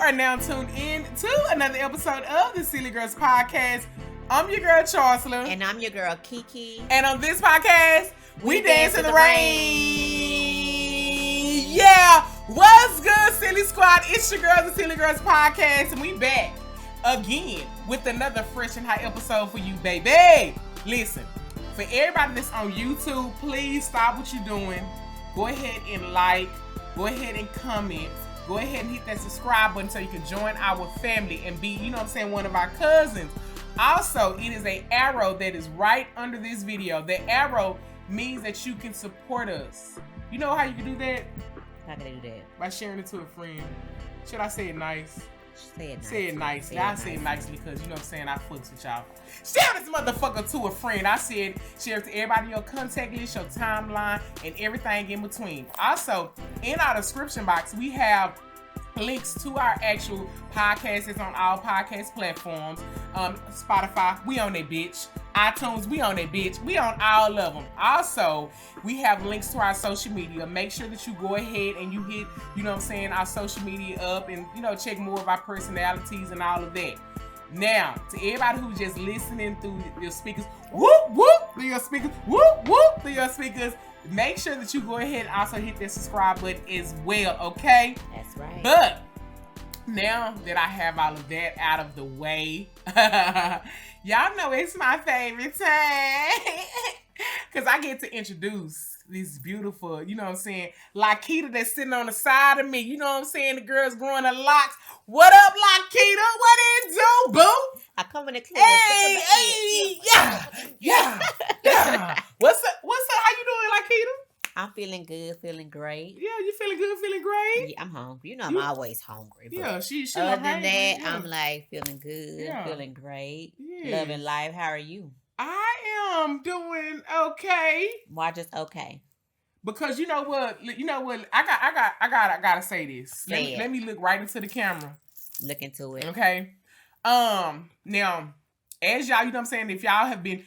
are now tuned in to another episode of the Sillygirlspodcast. I'm your girl, Charsla. And I'm your girl, KeeKee. And on this podcast, we dance in the rain. Yeah! What's good, Silly Squad? It's your girl, the Sillygirlspodcast, and we back again with another fresh and hot episode for you, baby. Listen, for everybody that's on YouTube, please stop what you're doing. Go ahead and like. Go ahead and comment. Go ahead and hit that subscribe button so you can join our family and be, one of our cousins. Also, it is an arrow that is right under this video. The arrow means that you can support us. You know how you can do that? How can I do that? By sharing it to a friend. Should I say it nice? Say it nice. Say it nicely. I say it nicely because, I fucks with y'all. Share this motherfucker to a friend. I said share it to everybody in your contact list, your timeline, and everything in between. Also, in our description box, we have links to our actual podcast. It's on all podcast platforms. Spotify, we on that bitch. iTunes, we on that bitch. We on all of them. Also, we have links to our social media. Make sure that you go ahead and you hit, our social media up and, check more of our personalities and all of that. Now, to everybody who's just listening through your speakers, whoop, whoop, through your speakers, whoop, whoop, through your speakers, make sure that you go ahead and also hit that subscribe button as well, okay? That's right. But now that I have all of that out of the way, y'all know it's my favorite time because I get to introduce this beautiful, Lakita that's sitting on the side of me. The girl's growing her locks. What up, Lakita? What it do, boo? I come in the club. Hey, yeah. What's up? How you doing, Lakita? I'm feeling good, feeling great. Yeah, you feeling good, feeling great? Yeah, I'm hungry. I'm always hungry. Yeah, she other than that, yeah. I'm like feeling good, feeling great, loving life. How are you? I am doing okay. Why just okay? Because you know what? I gotta say this. Let me look right into the camera. Look into it. Okay. Now, as y'all, if y'all have been,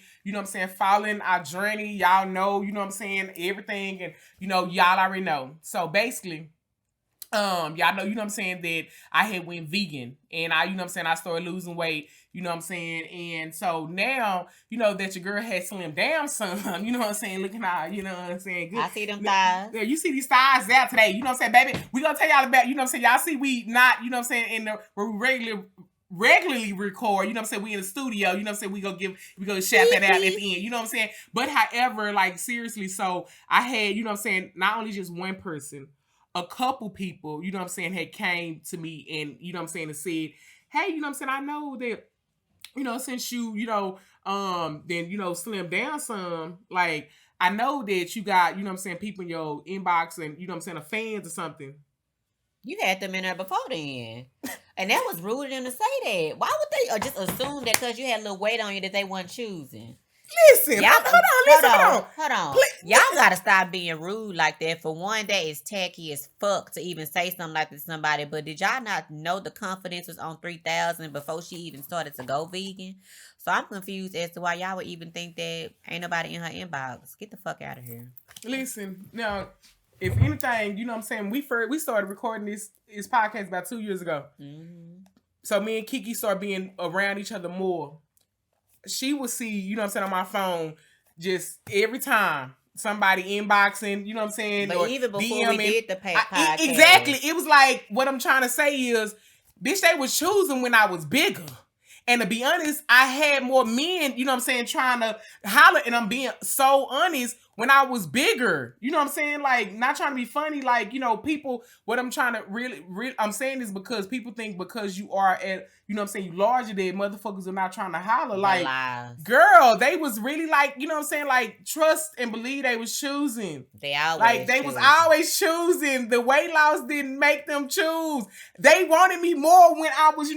following our journey, y'all know, everything, and y'all already know. So basically, y'all know, that I had went vegan, and I started losing weight, and so now, that your girl had slimmed down some, looking out, good. I see them thighs. Yeah, you see these thighs out today, baby, we gonna tell y'all about, y'all see we not, in the, where we regularly record, we in the studio, we gonna shout that out at the end, but however, like, seriously, so I had, not only just one person, a couple people, had came to me and, and said, hey, I know that, since you, then, slim down some, like, I know that you got, people in your inbox and, a fans or something. You had them in there before then. And that was rude of them to say that. Why would they just assume that because you had a little weight on you that they weren't choosing? Listen, hold on. Please. Y'all gotta stop being rude like that. For one, that is tacky as fuck to even say something like that to somebody. But did y'all not know the confidence was on 3,000 before she even started to go vegan? So I'm confused as to why y'all would even think that ain't nobody in her inbox. Get the fuck out of here. Listen, now, if anything, we started recording this podcast about 2 years ago. Mm-hmm. So me and KeeKee started being around each other more. She would see, on my phone, just every time somebody inboxing, But or even before DMing, we did the podcast. Exactly. It was like, what I'm trying to say is, bitch, they was choosing when I was bigger. And to be honest, I had more men, trying to holler. And I'm being so honest, when I was bigger, like, not trying to be funny, like, people, what I'm trying to really, I'm saying is because people think because you are at, you larger than motherfuckers are not trying to holler. Like, girl, they was really like, like, trust and believe they was choosing. They always like, they was always choosing. The weight loss didn't make them choose. They wanted me more when I was,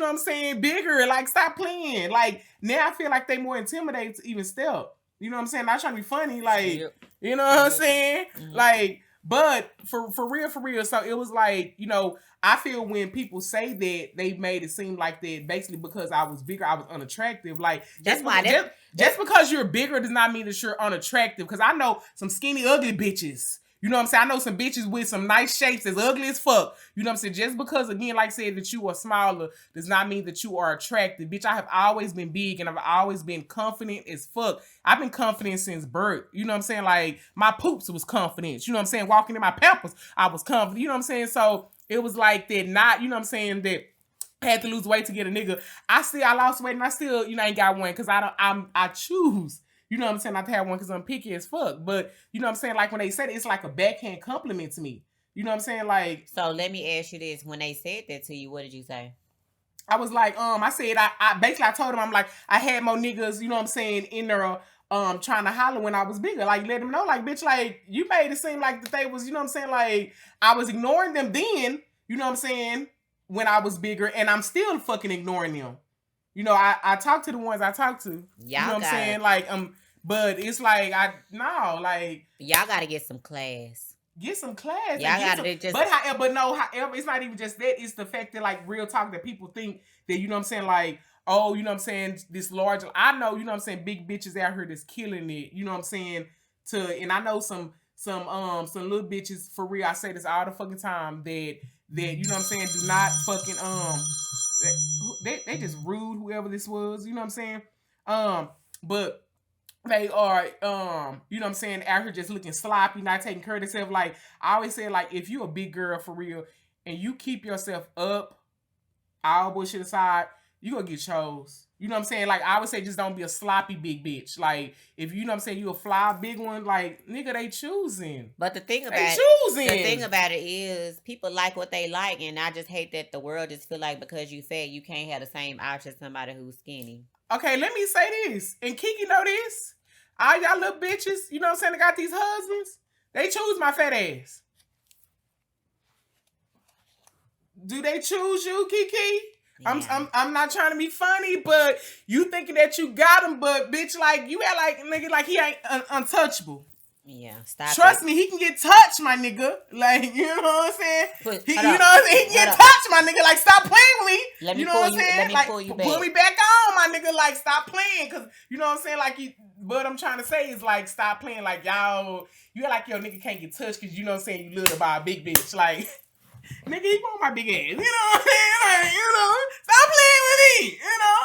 bigger. Like, stop playing. Like, now I feel like they more intimidated to even step. Not trying to be funny, like, Mm-hmm. Like, but for real. So it was like, I feel when people say that, they made it seem like that basically because I was bigger, I was unattractive. Like, just because you're bigger does not mean that you're unattractive. Because I know some skinny, ugly bitches, You know what I'm saying? I know some bitches with some nice shapes that's ugly as fuck. You know what I'm saying? Just because, again, like I said, that you are smaller does not mean that you are attractive. Bitch, I have always been big and I've always been confident as fuck. I've been confident since birth. You know what I'm saying? Like, my poops was confident. You know what I'm saying? Walking in my Pampers, I was confident. You know what I'm saying? So, it was like that not, you know what I'm saying, that I had to lose weight to get a nigga. I lost weight and I still, ain't got one because I choose. You know what I'm saying? Not to have one because I'm picky as fuck. But, you know what I'm saying? Like, when they said it, it's like a backhand compliment to me. You know what I'm saying? Like... So, let me ask you this. When they said that to you, what did you say? I was like, I said, I told them, I'm like, I had more niggas, you know what I'm saying, in there, trying to holler when I was bigger. Like, let them know, like, bitch, like, you made it seem like that they was, you know what I'm saying? Like, I was ignoring them then, you know what I'm saying, when I was bigger, and I'm still fucking ignoring them. You know, I talk to the ones I talk to. You know what I'm saying? Like, but it's like, y'all gotta get some class. Get some class. Y'all gotta just... However, it's not even just that. It's the fact that, like, real talk, that people think that, you know what I'm saying, like, oh, you know what I'm saying, this large... I know, you know what I'm saying, big bitches out here that's killing it, you know what I'm saying, and I know some little bitches, for real, I say this all the fucking time, that you know what I'm saying, do not fucking, they just rude, whoever this was, you know what I'm saying, but they are, you know what I'm saying, out here just looking sloppy, not taking care of themselves. Like, I always say, like, if you a big girl for real, and you keep yourself up, all bullshit aside, you gonna get chose. You know what I'm saying? Like, I would say, just don't be a sloppy big bitch. Like, if you know what I'm saying, you a fly big one, like, nigga, they choosing. But the thing about it is, people like what they like, and I just hate that the world just feel like because you fat, you can't have the same option as somebody who's skinny. Okay, let me say this, and KeeKee know this. All y'all little bitches, you know what I'm saying, that got these husbands, they choose my fat ass. Do they choose you, KeeKee? Yeah. I'm not trying to be funny, but you thinking that you got him, but bitch, like, you act like, nigga, like he ain't untouchable. Yeah, stop. Trust me, he can get touched, my nigga. Like, you know what I'm saying? You know what I'm saying? He can get touched, my nigga. Like, stop playing with me. Let me you know what I'm saying? Let me like, pull you back. Pull me back on, my nigga. Like, stop playing. Because, you know what I'm saying? Like, what I'm trying to say is, like, stop playing. Like, y'all, you act like your nigga can't get touched because, you know what I'm saying, you live by a big bitch. Like, nigga, he want my big ass. You know what I'm saying? Like, you know, stop playing with me. You know,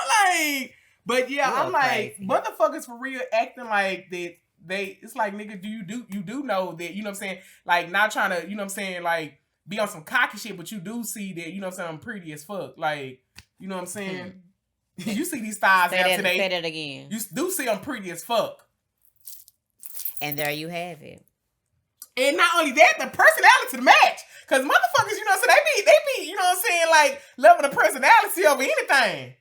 like, but yeah, I'm like, crazy. Motherfuckers for real acting like that. It's like, nigga, you do know that, you know what I'm saying, like, not trying to, you know what I'm saying, like, be on some cocky shit, but you do see that, you know what I'm saying, I'm pretty as fuck, like, you know what I'm saying, you see these thighs out today. Say that again. You do see I'm pretty as fuck. And there you have it. And not only that, the personality to match, because motherfuckers, you know what I'm saying, they be, you know what I'm saying, like, loving the personality over anything.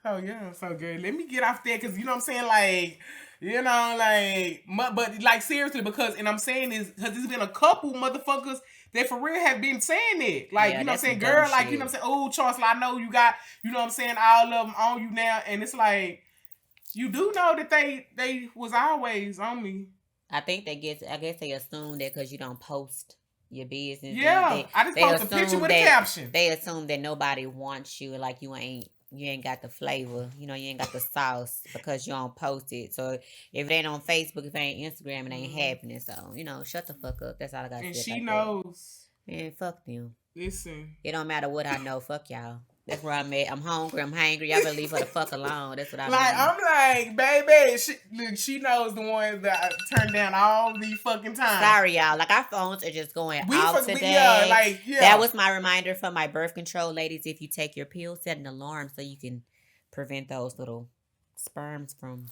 Oh, yeah, so good. Let me get off there, because, you know what I'm saying, like, you know, like, but, like, seriously, because, and I'm saying this, because there's been a couple motherfuckers that for real have been saying it. Like, yeah, you know what I'm saying, girl, like, you know what I'm saying, oh, Charsla, I know you got, you know what I'm saying, all of them on you now, and it's like, you do know that they was always on me. I think I guess they assume that because you don't post your business. Yeah, I just post a picture with a caption. They assume that nobody wants you, like you ain't got the flavor, you know, you ain't got the sauce because you don't post it. So if it ain't on Facebook, if it ain't Instagram, it ain't happening. So, you know, shut the fuck up. That's all I got to say. And she knows. Man, fuck them. Listen. It don't matter what I know. Fuck y'all. That's where I'm at. I'm hungry. I'm hangry. Y'all better leave her the fuck alone. That's what I mean. Like, I'm like, baby, she knows the ones that I turn down all the fucking time. Sorry, y'all. Like, our phones are just going out today. Yeah. That was my reminder for my birth control, ladies. If you take your pill, set an alarm so you can prevent those little sperms from...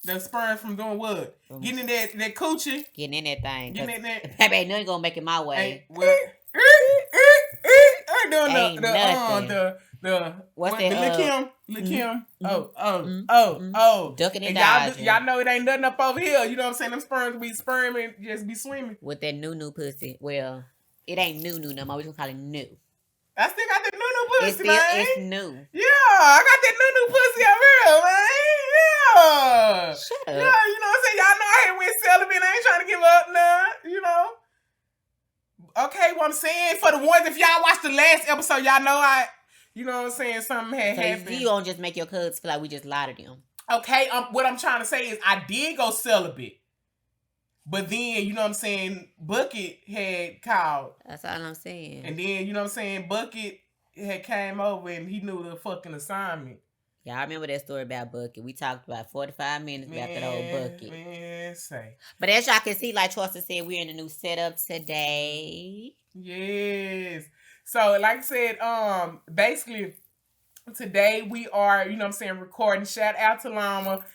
The sperm from doing what? Getting in that coochie. Getting in that thing. Getting in that... Baby, ain't nothing gonna make it my way. Ain't What's that? Lil' Kim. Ducking and dodging. Y'all know it ain't nothing up over here. You know what I'm saying? Them sperms be sperming, just be swimming. With that new pussy. Well, it ain't new no more. We gonna call it new. I still got that new pussy, man. It's new. Yeah, I got that new pussy over here, man. Yeah. Shut up. Yeah, you know what I'm saying? Y'all know I ain't went celibate. I ain't trying to give up now, you know. Okay, what I'm saying, for the ones, if y'all watched the last episode, y'all know you know what I'm saying, something had happened. You don't just make your cousins feel like we just lied to them. Okay, what I'm trying to say is I did go celibate. But then, you know what I'm saying, Bucket had called. That's all I'm saying. And then, you know what I'm saying, Bucket had came over and he knew the fucking assignment. Y'all remember that story about Bucket? We talked about 45 minutes about that old Bucket. Man, say. But as y'all can see, like Charsla said, we're in a new setup today. Yes. So, like I said, basically, today we are, you know what I'm saying, recording. Shout out to Llama.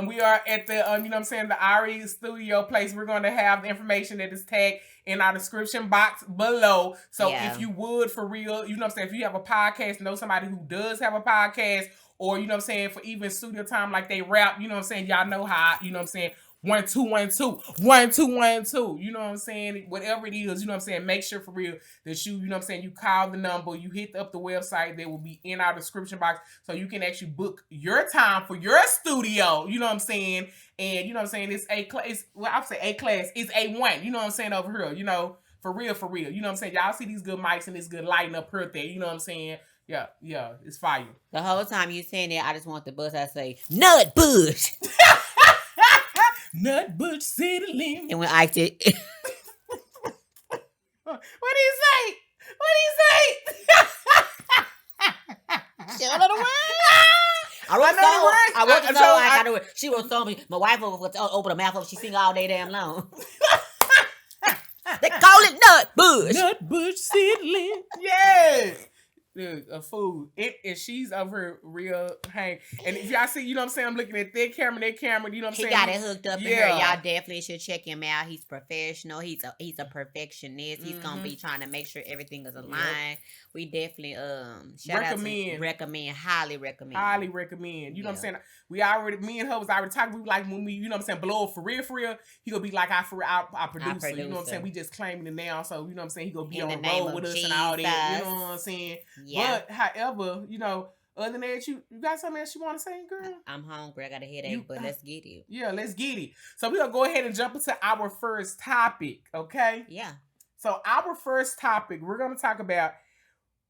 We are at the, you know what I'm saying, the Irie studio place. We're going to have the information that is tagged in our description box below. So if you would, for real, you know what I'm saying, if you have a podcast, know somebody who does have a podcast, or, you know what I'm saying, for even studio time, like they rap, you know what I'm saying, y'all know how, you know what I'm saying, 1 2 1 2 1 2 1 2, you know what I'm saying, whatever it is, you know what I'm saying, make sure for real that you know what I'm saying, you call the number, you hit up the website that will be in our description box, so you can actually book your time for your studio, you know what I'm saying. And you know what I'm saying, it's A class, well, I'll say A class, it's A1, you know what I'm saying, over here, you know, for real, you know what I'm saying, y'all see these good mics and this good lighting up here there, you know what I'm saying. Yeah, it's fire. The whole time you saying that, I just want the bus. I say Nut Bush. Nut Bush City Limit. And when I did, what do you say? She don't know the word. I wrote the song. I got the word. She wrote the song. My wife would open her mouth up. She sing all day damn long. They call it Nut Bush. Nut Bush City Limit. Yes. Dude, a fool. And she's over real hang. And if y'all see, you know what I'm saying, I'm looking at that camera, you know what I'm saying? He got it hooked up in here. Y'all definitely should check him out. He's professional. He's a perfectionist. He's gonna be trying to make sure everything is aligned. Yep. We definitely highly recommend. You know what I'm saying? Me and her was already talking. We were like, when we, you know what I'm saying, blow up for real, he gonna be like our producer. You know what I'm saying? We just claiming it now, so you know what I'm saying, he gonna be on the road with us and all that. You know what I'm saying? Yeah. But however, you know, other than that, you got something else you want to say, girl? I'm hungry. I got a headache, but let's get it. Yeah, let's get it. So we're gonna go ahead and jump into our first topic, okay? Yeah. So our first topic, we're gonna talk about,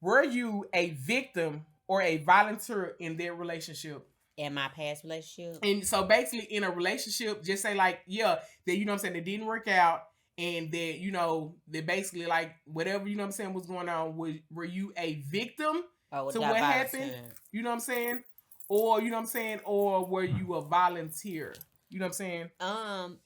were you a victim or a volunteer in their relationship? In my past relationship? And so basically in a relationship, just say like, yeah, that, you know what I'm saying, it didn't work out. And that, you know, that basically like whatever, you know what I'm saying, was going on, were you a victim to what happened? You know what I'm saying? Or, you know what I'm saying? Or were you a volunteer? You know what I'm saying?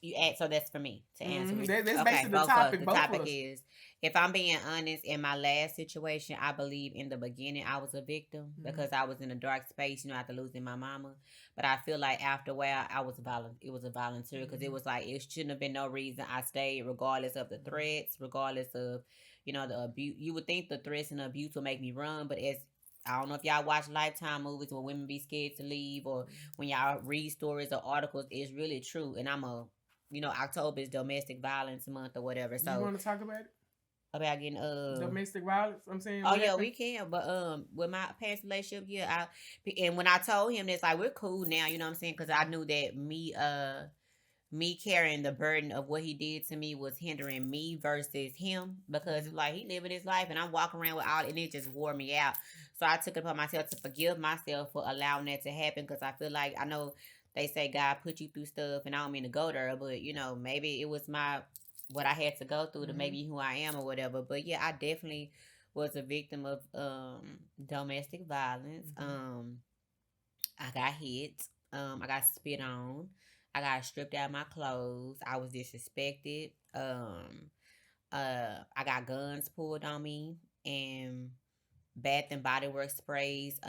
You asked, so that's for me to answer. That's basically the topic. The topic is, if I'm being honest, in my last situation, I believe in the beginning I was a victim because I was in a dark space, you know, after losing my mama. But I feel like after a while, it was a volunteer because it was like, it shouldn't have been no reason I stayed, regardless of the threats, regardless of, you know, the abuse. You would think the threats and the abuse would make me run, but I don't know if y'all watch Lifetime movies where women be scared to leave, or when y'all read stories or articles, it's really true. And October is domestic violence month or whatever. So you want to talk about it? About getting domestic violence? I'm saying. Oh yeah, we can. But with my past relationship, and when I told him this, like, we're cool now, you know what I'm saying? Because I knew that me carrying the burden of what he did to me was hindering me versus him, because like he living his life and I'm walking around with all, and it just wore me out. So I took it upon myself to forgive myself for allowing that to happen, because I feel like, I know they say God put you through stuff, and I don't mean to go there, but you know, maybe it was what I had to go through to make me who I am or whatever. But yeah, I definitely was a victim of domestic violence. I got hit. I got spit on. I got stripped out of my clothes. I was disrespected. I got guns pulled on me, and Bath and Body Works sprays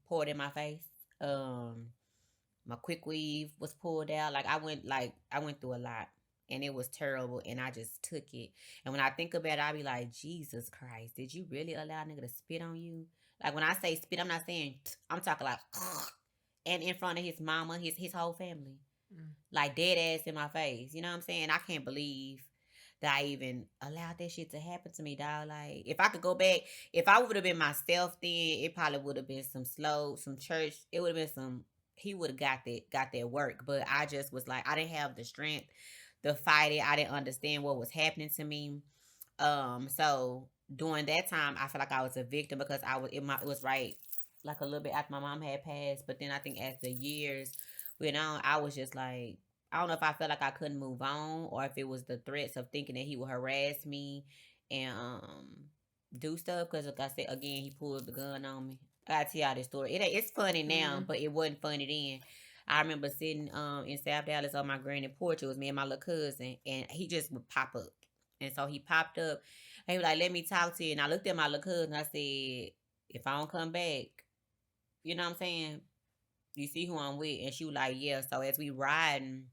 poured in my face. My quick weave was pulled out. Like I went through a lot, and it was terrible, and I just took it. And when I think about it, I be like, Jesus Christ, did you really allow a nigga to spit on you? Like, when I say spit, I'm not saying I'm talking like and in front of his mama, his whole family. Like, dead ass in my face. You know what I'm saying? I can't believe that I even allowed that shit to happen to me, dog. Like, if I could go back, if I would have been myself then, it probably would have been some church. It would have been he would have got that work. But I just was like, I didn't have the strength to fight it. I didn't understand what was happening to me. So during that time, I feel like I was a victim, because it was right, like a little bit after my mom had passed. But then I think as the years went on, I was just like, I don't know if I felt like I couldn't move on or if it was the threats of thinking that he would harass me and do stuff. Because like I said again, he pulled the gun on me. I gotta tell y'all this story. It's funny now, but it wasn't funny then. I remember sitting in South Dallas on my granny porch. It was me and my little cousin, and he just would pop up. And so he popped up, and he was like, "Let me talk to you." And I looked at my little cousin. I said, "If I don't come back, you know what I'm saying? You see who I'm with?" And she was like, "Yeah." So as we riding.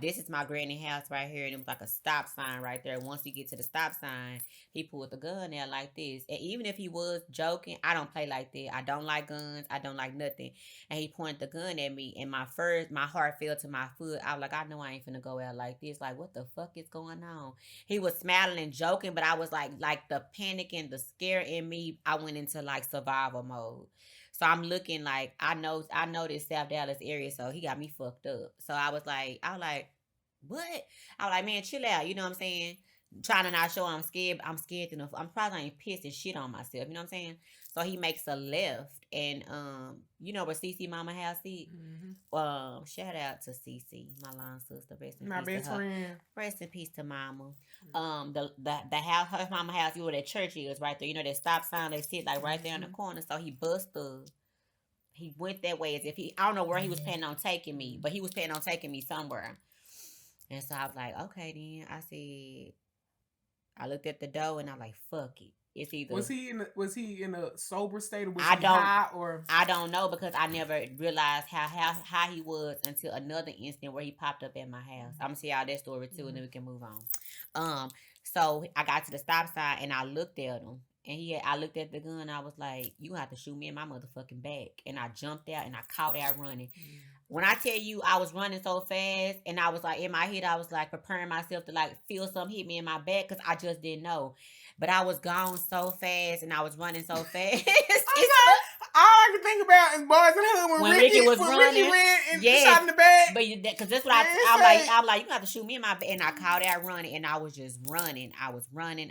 This is my granny house right here, and it was like a stop sign right there. Once you get to the stop sign, he pulled the gun out like this. And even if he was joking, I don't play like that. I don't like guns. I don't like nothing. And he pointed the gun at me, and my heart fell to my foot. I was like, I know I ain't finna go out like this. Like, what the fuck is going on? He was smiling and joking, but I was like the panic and the scare in me, I went into like survival mode. So I'm looking like I know this South Dallas area, so he got me fucked up. So I was like, what? I was like, man, chill out. You know what I'm saying? Trying to not show I'm scared. I'm scared enough. I'm probably ain't pissed and shit on myself. You know what I'm saying? So he makes a left, and you know where CC Mama house is? Shout out to CC, my long sister. Rest in my peace best to her. friend. Rest in peace to Mama. The house, her mama house, you know where that church is right there. You know that stop sign they sit like right there in the corner. So he went that way as if I don't know where he was planning on taking me, but he was planning on taking me somewhere. And so I was like, okay, then I looked at the door and I'm like, fuck it. It's either was he in a sober state or was he high or I don't know because I never realized how he was until another instant where he popped up at my house. I'm gonna see y'all that story too, and then we can move on. So I got to the stop sign and I looked at him. And I looked at the gun. I was like, "You have to shoot me in my motherfucking back." And I jumped out and I caught out running. When I tell you I was running so fast, and I was like in my head, I was like preparing myself to like feel something hit me in my back because I just didn't know. But I was gone so fast and I was running so fast. All I can think about is Boys in the Hood when Ricky was running. Ricky ran and shot in the back. But because that's what I'm like, you got to shoot me in my back. And I caught out running, and I was just running. I was running.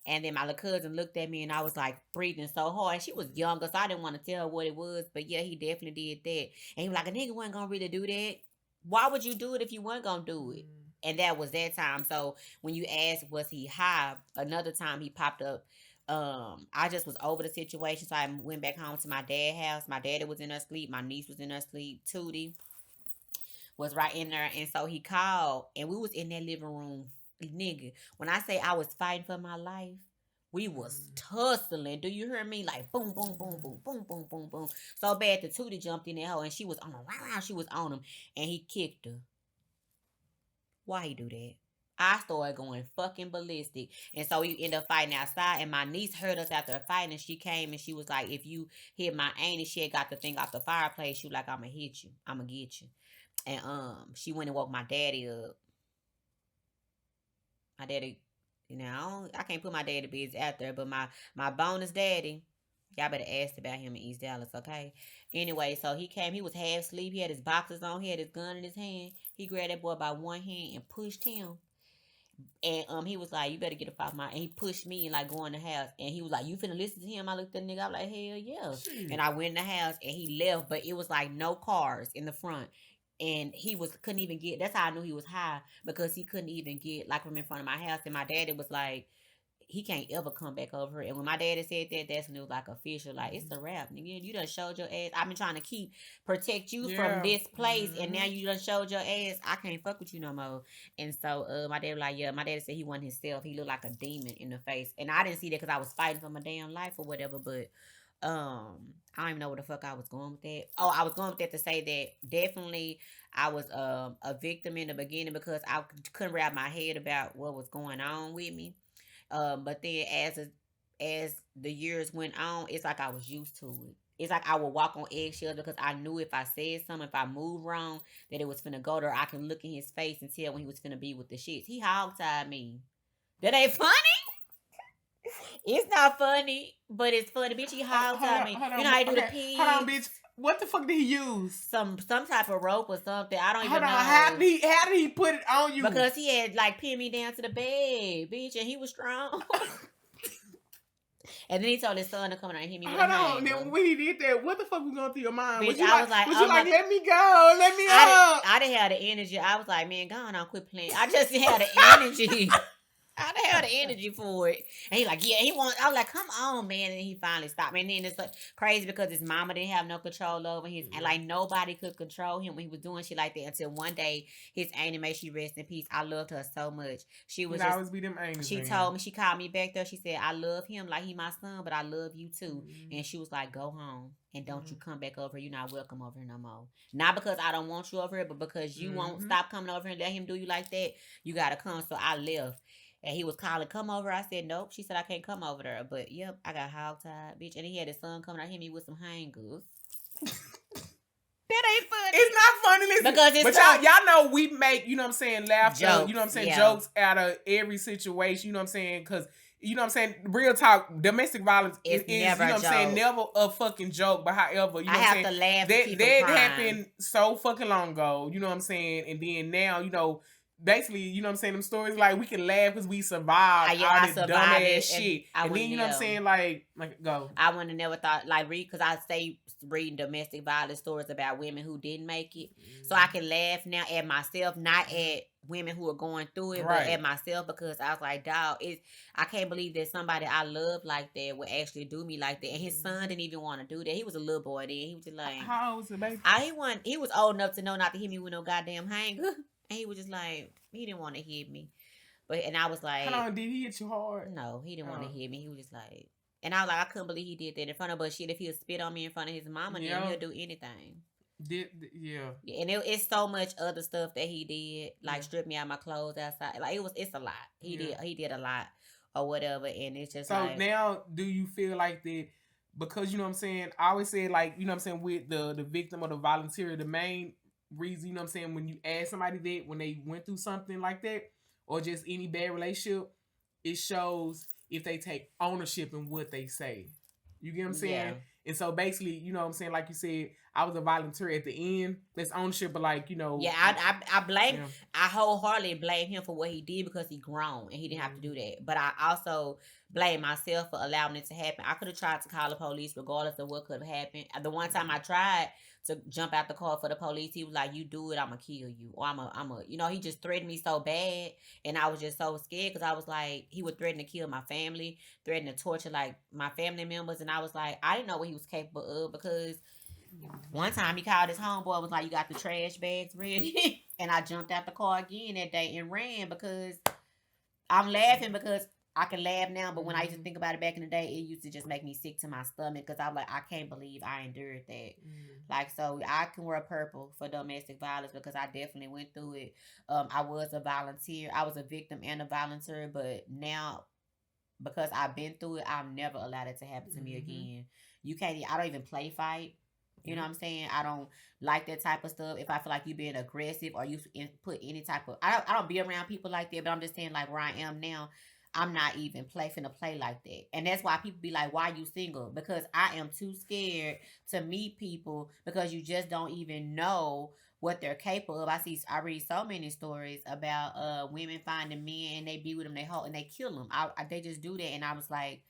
And then my little cousin looked at me, and I was like breathing so hard. She was younger, so I didn't want to tell her what it was. But yeah, he definitely did that. And he was like, a nigga wasn't gonna really do that. Why would you do it if you weren't gonna do it? And that was that time. So when you asked, was he high? Another time he popped up. I just was over the situation, so I went back home to my dad's house. My daddy was in her sleep. My niece was in her sleep. Tootie was right in there, and so he called, and we was in that living room, nigga. When I say I was fighting for my life, we was tussling. Do you hear me? Like boom, boom, boom, boom, boom, boom, boom, boom. So bad that Tootie jumped in that hole, and she was on him. She was on him, and he kicked her. Why he do that? I started going fucking ballistic. And so we ended up fighting outside. And my niece heard us after the fight. And she came and she was like, if you hit my anus, she had got the thing off the fireplace. She was like, I'm going to hit you. I'm going to get you. And she went and woke my daddy up. My daddy, you know, I can't put my daddy business out there. But my bonus daddy, y'all better ask about him in East Dallas, okay? Anyway, so he came. He was half asleep. He had his boxers on. He had his gun in his hand. He grabbed that boy by one hand and pushed him. And he was like, you better get up off my... And he pushed me and like go in the house. And he was like, you finna listen to him? I looked at the nigga. I was like, hell yeah. Jeez. And I went in the house and he left. But it was like no cars in the front. And he couldn't even get... That's how I knew he was high. Because he couldn't even get like from in front of my house. And my daddy was like, he can't ever come back over here. And when my daddy said that, that's when it was like official. Like, it's a wrap, nigga. You done showed your ass. I've been trying to protect you from this place. And now you done showed your ass. I can't fuck with you no more. And so my dad was like, yeah, my daddy said he wasn't himself. He looked like a demon in the face. And I didn't see that because I was fighting for my damn life or whatever. But I don't even know where the fuck I was going with that. Oh, I was going with that to say that definitely I was a victim in the beginning because I couldn't wrap my head about what was going on with me. But then as the years went on, it's like I was used to it. It's like I would walk on eggshells because I knew if I said something, if I moved wrong, that it was finna go there. I can look in his face and tell when he was finna be with the shits. He hog-tied me. That ain't funny? It's not funny, but it's funny. Bitch, he hog-tied me. You know how you do the pee? Hold on, bitch. What the fuck did he use? Some type of rope or something. I don't even know. How did he put it on you? Because he had like pinned me down to the bed, bitch, and he was strong. And then he told his son to come and hit me with Hold a on. hanger. Then when he did that, what the fuck was going through your mind? Bitch, Was you I like, was like, let me go, let me up? I didn't have the energy. I was like, man, go on, quit playing. I just didn't have the energy. I didn't have the energy for it. And he like, yeah, he wants. I was like, come on, man. And he finally stopped. And then it's like crazy because his mama didn't have no control over his, and like nobody could control him when he was doing shit like that until one day his auntie, may she rest in peace. I loved her so much. She was just, always be them angels. She told me, she called me back there. She said, I love him like he my son, but I love you too. And she was like, go home and don't you come back over here. You're not welcome over here no more. Not because I don't want you over here, but because you won't stop coming over here and let him do you like that. You gotta come. So I left. And he was calling, come over. I said, nope. She said, I can't come over there. But, yep, I got hog-tied, bitch. And he had his son coming out, hit me with some hangers. That ain't funny. It's not funny. Listen, because it's but y'all know we make, you know what I'm saying, laughter, jokes, you know what I'm saying, jokes out of every situation, you know what I'm saying, because, you know what I'm saying, real talk, domestic violence is never, you know what I'm saying, never a fucking joke, but however, you know what I'm saying, to laugh that happened so fucking long ago, you know what I'm saying, and then now, you know, basically, you know what I'm saying, them stories, like, we can laugh because we survived all this dumbass shit. And then, you know what I'm saying, like, go. I wouldn't have never thought, like, because I stay reading domestic violence stories about women who didn't make it. So I can laugh now at myself, not at women who are going through it, but at myself, because I was like, dog, I can't believe that somebody I love like that would actually do me like that. And his son didn't even want to do that. He was a little boy then. He was just like, how old was the baby? He was old enough to know not to hit me with no goddamn hanger. And he was just like, he didn't want to hit me. And I was like, how long did he hit you hard? No, he didn't want to hit me. He was just like, and I was like, I couldn't believe he did that in front of us. Shit, if he'll spit on me in front of his mama, then he'll do anything. Yeah. And it's so much other stuff that he did, like strip me out of my clothes outside. Like it's a lot. He did a lot or whatever, and it's just so now, do you feel like that? Because you know what I'm saying, I always say, like, you know what I'm saying, with the victim or the volunteer, the main reason, you know what I'm saying, when you ask somebody that when they went through something like that or just any bad relationship, it shows if they take ownership in what they say. You get what I'm saying? Yeah. And so basically, you know what I'm saying, like you said, I was a volunteer at the end. That's ownership, but like, you know. Yeah, I blame, I wholeheartedly blame him for what he did because he grown and he didn't have to do that. But I also blame myself for allowing it to happen. I could have tried to call the police regardless of what could have happened. The one time I tried to jump out the car for the police, he was like, you do it, I'm gonna kill you. Or I'm a, you know, he just threatened me so bad. And I was just so scared because I was like, he would threaten to kill my family, threaten to torture like my family members. And I was like, I didn't know what he was capable of, because one time he called his homeboy, was like, you got the trash bags ready? And I jumped out the car again that day and ran, because I'm laughing because I can laugh now, but when I used to think about it back in the day, it used to just make me sick to my stomach, because I'm like, I can't believe I endured that. Like, so I can wear purple for domestic violence because I definitely went through it. I was a volunteer. I was a victim and a volunteer, but now, because I've been through it, I've never allowed it to happen to me again. I don't even play fight. You know what I'm saying? I don't like that type of stuff. If I feel like you being aggressive or you put any type of, I don't be around people like that, but I'm just saying, like, where I am now, I'm not even finna play like that. And that's why people be like, why you single? Because I am too scared to meet people, because you just don't even know what they're capable of. I read so many stories about women finding men and they be with them, and they kill them. They just do that. And I was like,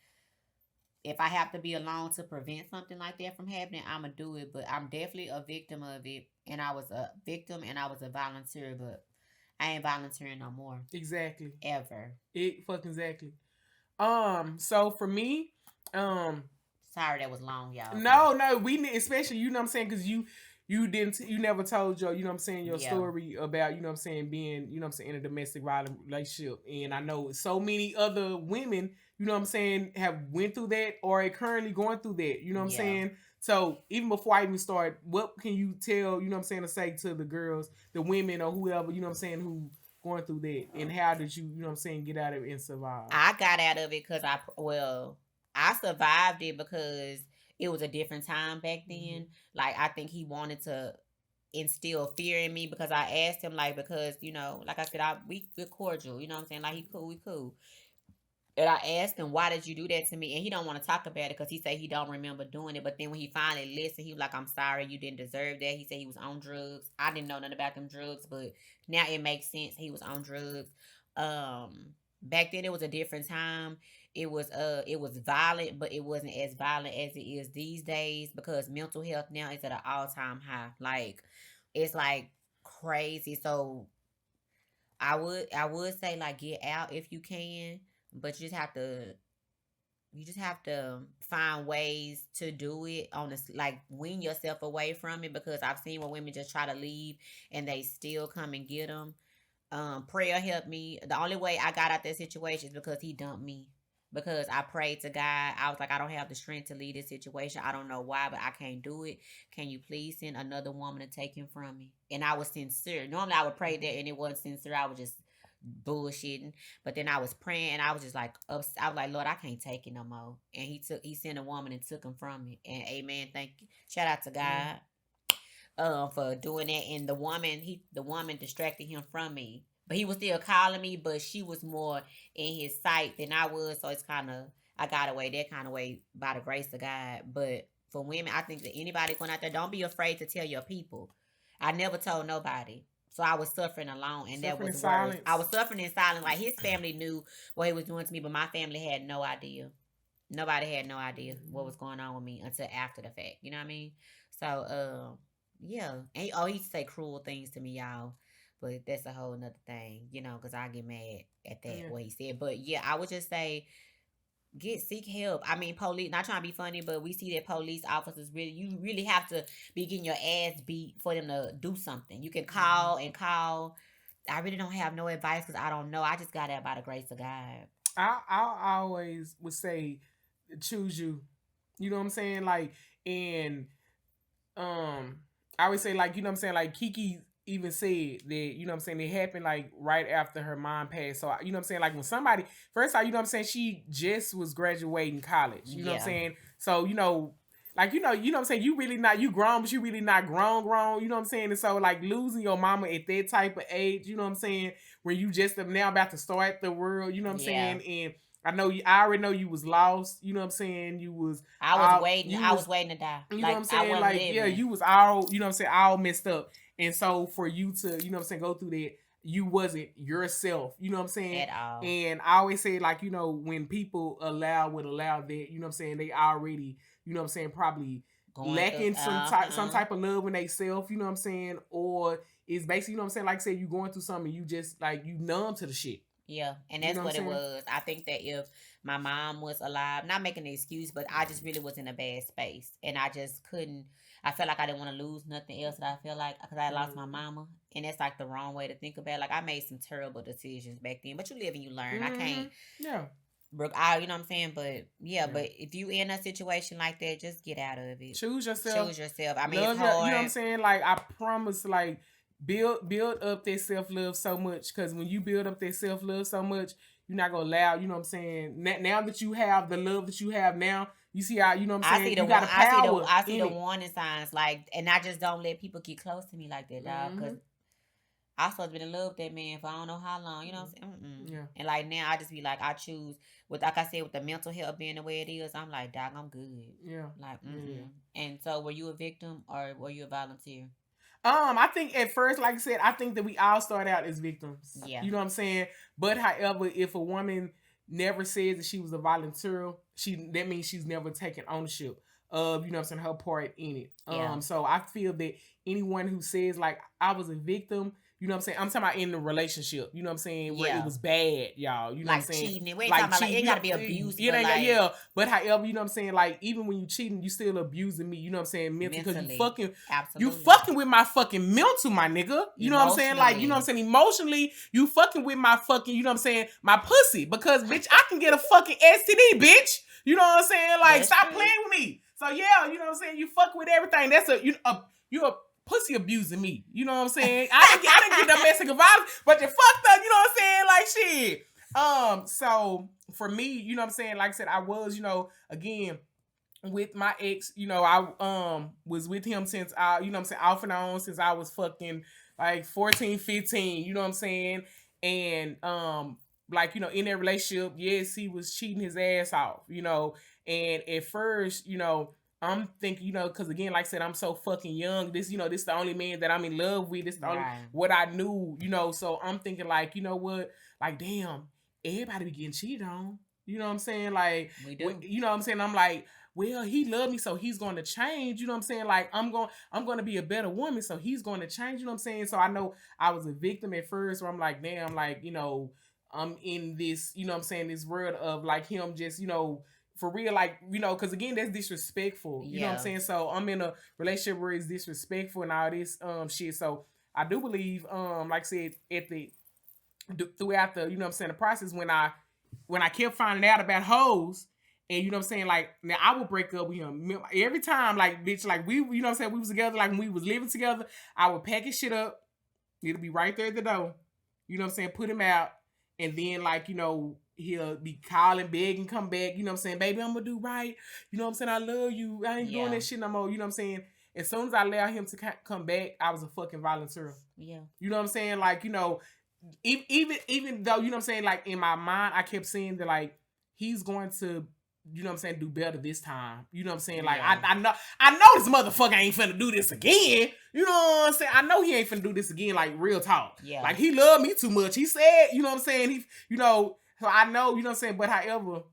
if I have to be alone to prevent something like that from happening, I'm going to do it. But I'm definitely a victim of it. And I was a victim and I was a volunteer, but I ain't volunteering no more. Exactly. Ever. Exactly. So for me, sorry that was long, y'all. No, we especially, you know what I'm saying, because you never told your, you know what I'm saying, your story about, you know what I'm saying, being, you know what I'm saying, in a domestic violence relationship. And I know so many other women, you know what I'm saying, have went through that or are currently going through that, you know what I'm saying? So even before I even start, what can you tell, you know what I'm saying, to say to the girls, the women or whoever, you know what I'm saying, who going through that, and how did you know what I'm saying, get out of it and survive? I got out of it because I survived it because it was a different time back then. Like, I think he wanted to instill fear in me, because I asked him, like, because, you know, like I said, we're cordial, you know what I'm saying? Like, we cool. And I asked him, why did you do that to me? And he don't want to talk about it because he said he don't remember doing it. But then when he finally listened, he was like, I'm sorry, you didn't deserve that. He said he was on drugs. I didn't know nothing about them drugs, but now it makes sense. He was on drugs. back then it was a different time. It was violent, but it wasn't as violent as it is these days because mental health now is at an all time high. Like it's like crazy. So I would say like get out if you can, but you just have to find ways to do it on this, like wean yourself away from it, because I've seen when women just try to leave and they still come and get them. Prayer helped me. The only way I got out that situation is because he dumped me. Because I prayed to God. I was like, I don't have the strength to leave this situation. I don't know why, but I can't do it. Can you please send another woman to take him from me? And I was sincere. Normally I would pray that and it wasn't sincere. I was just bullshitting. But then I was praying and I was just like I was like, Lord, I can't take it no more. And he sent a woman and took him from me. And amen. Thank you. Shout out to God for doing that. And the woman distracted him from me. But he was still calling me, but she was more in his sight than I was. So it's kind of, I got away that kind of way by the grace of God. But for women, I think that anybody going out there, don't be afraid to tell your people. I never told nobody. So I was suffering alone, and that was worse. I was suffering in silence. Like his family knew what he was doing to me, but my family had no idea. Nobody had no idea what was going on with me until after the fact. You know what I mean? So, yeah. And he used to say cruel things to me, y'all. But that's a whole nother thing, because I get mad at that, what he said. But yeah, I would just say, seek help. I mean, police, not trying to be funny, but we see that police officers you really have to be getting your ass beat for them to do something. You can call and call. I really don't have no advice because I don't know. I just got that by the grace of God. I always would say, choose you. You know what I'm saying? Like, and I always say, like, you know what I'm saying? Like, KeeKee even said that, you know what I'm saying, it happened like right after her mom passed. So, you know what I'm saying, like when somebody, first time, you know what I'm saying, she just was graduating college. You know what I'm saying? So, like, you know what I'm saying, you grown, but you really not grown, you know what I'm saying? And so, like, losing your mama at that type of age, you know what I'm saying, where you just now about to start the world, you know what I'm saying? And I already know you was lost. You know what I'm saying? I was waiting to die. You know what I'm saying? Like, living. Yeah, you was all, you know what I'm saying, all messed up. And so for you to, you know what I'm saying, go through that, you wasn't yourself. You know what I'm saying? At all. And I always say, like, when people allow that, you know what I'm saying, they already, you know what I'm saying, probably lacking some type of love in themselves, you know what I'm saying? Or it's basically, you know what I'm saying, like I said, you going through something, you just, like, you numb to the shit. Yeah, and that's what it was. I think that if my mom was alive, not making an excuse, but I just really was in a bad space. And I just couldn't, I felt like I didn't want to lose nothing else that I feel like, because I lost my mama. And that's like the wrong way to think about it. Like, I made some terrible decisions back then, but you live and you learn. I can't. Yeah. You know what I'm saying? But but if you in a situation like that, just get out of it. Choose yourself. I mean, it's hard. You know what I'm saying? Like, I promise, like, build up that self-love so much, because when you build up that self-love so much, you're not gonna allow, you know what I'm saying, now that you have the love that you have now, you see how, you know what I'm saying, you got a power. I see the warning signs, like, and I just don't let people get close to me like that, dog, because I supposed to be in love with that man for I don't know how long, you know what I'm saying? Yeah. And like now I just be like, I choose, like I said, with the mental health being the way it is, I'm like, dog, I'm good. Yeah. Like, And so were you a victim or were you a volunteer? I think at first, like I said, I think that we all start out as victims. Yeah. You know what I'm saying? But however, if a woman never says that she was a volunteer, that means she's never taken ownership of, you know what I'm saying, her part in it. Yeah. So I feel that anyone who says, like, I was a victim, you know what I'm saying? I'm talking about in the relationship, you know what I'm saying, where it was bad, y'all. You know like what I'm saying? Cheating. We ain't talking about, like, it gotta be abusive. But however, you know what I'm saying, like, even when you cheating, you still abusing me, you know what I'm saying, mentally, because you fucking with my fucking mental, my nigga. You know what I'm saying? Like, you know what I'm saying, emotionally, you fucking with my fucking, you know what I'm saying, my pussy, because, bitch, I can get a fucking STD, bitch. You know what I'm saying? Like, stop playing with me. So, yeah, you know what I'm saying, you fuck with everything. That's you're a pussy abusing me. You know what I'm saying? I didn't get domestic violence, but you fucked up, you know what I'm saying? Like, shit. So for me, you know what I'm saying? Like I said, I was, you know, again, with my ex, you know, I was with him since you know what I'm saying, off and on since I was fucking like 14, 15, you know what I'm saying? And like, you know, in that relationship, yes, he was cheating his ass off, you know, and at first, you know, I'm thinking, you know, because again, like I said, I'm so fucking young. This, you know, this is the only man that I'm in love with. This is the only what I knew, you know. So I'm thinking, like, you know what? Like, damn, everybody be getting cheated on. You know what I'm saying? Like, We do. you know what I'm saying? I'm like, well, he loved me, so he's going to change. You know what I'm saying? Like, I'm going to be a better woman, so he's going to change. You know what I'm saying? So I know I was a victim at first, where I'm like, damn, like, you know, I'm in this, you know what I'm saying, this world of like him just, you know, for real, like, you know, because again, that's disrespectful. You know what I'm saying? So I'm in a relationship where it's disrespectful and all this shit. So I do believe, like I said, throughout the, you know what I'm saying, the process, when I kept finding out about hoes, and you know what I'm saying, like, now I would break up with him every time, like, bitch, like, we, you know what I'm saying, we was together, like, when we was living together, I would pack his shit up, it'll be right there at the door, you know what I'm saying, put him out, and then, like, you know, he'll be calling, begging, come back, you know what I'm saying, baby, I'm gonna do right, you know what I'm saying, I love you, I ain't doing that shit no more, you know what I'm saying. As soon as I allowed him to come back, I was a fucking volunteer. Yeah. You know what I'm saying? Like, you know, even though, you know what I'm saying, like, in my mind, I kept saying that, like, he's going to, you know what I'm saying, do better this time. You know what I'm saying? Like, I know this motherfucker ain't finna do this again. You know what I'm saying? I know he ain't finna do this again, like, real talk. Yeah. Like, he loved me too much. He said, you know what I'm saying? He, you know, so I know, you know what I'm saying? But however,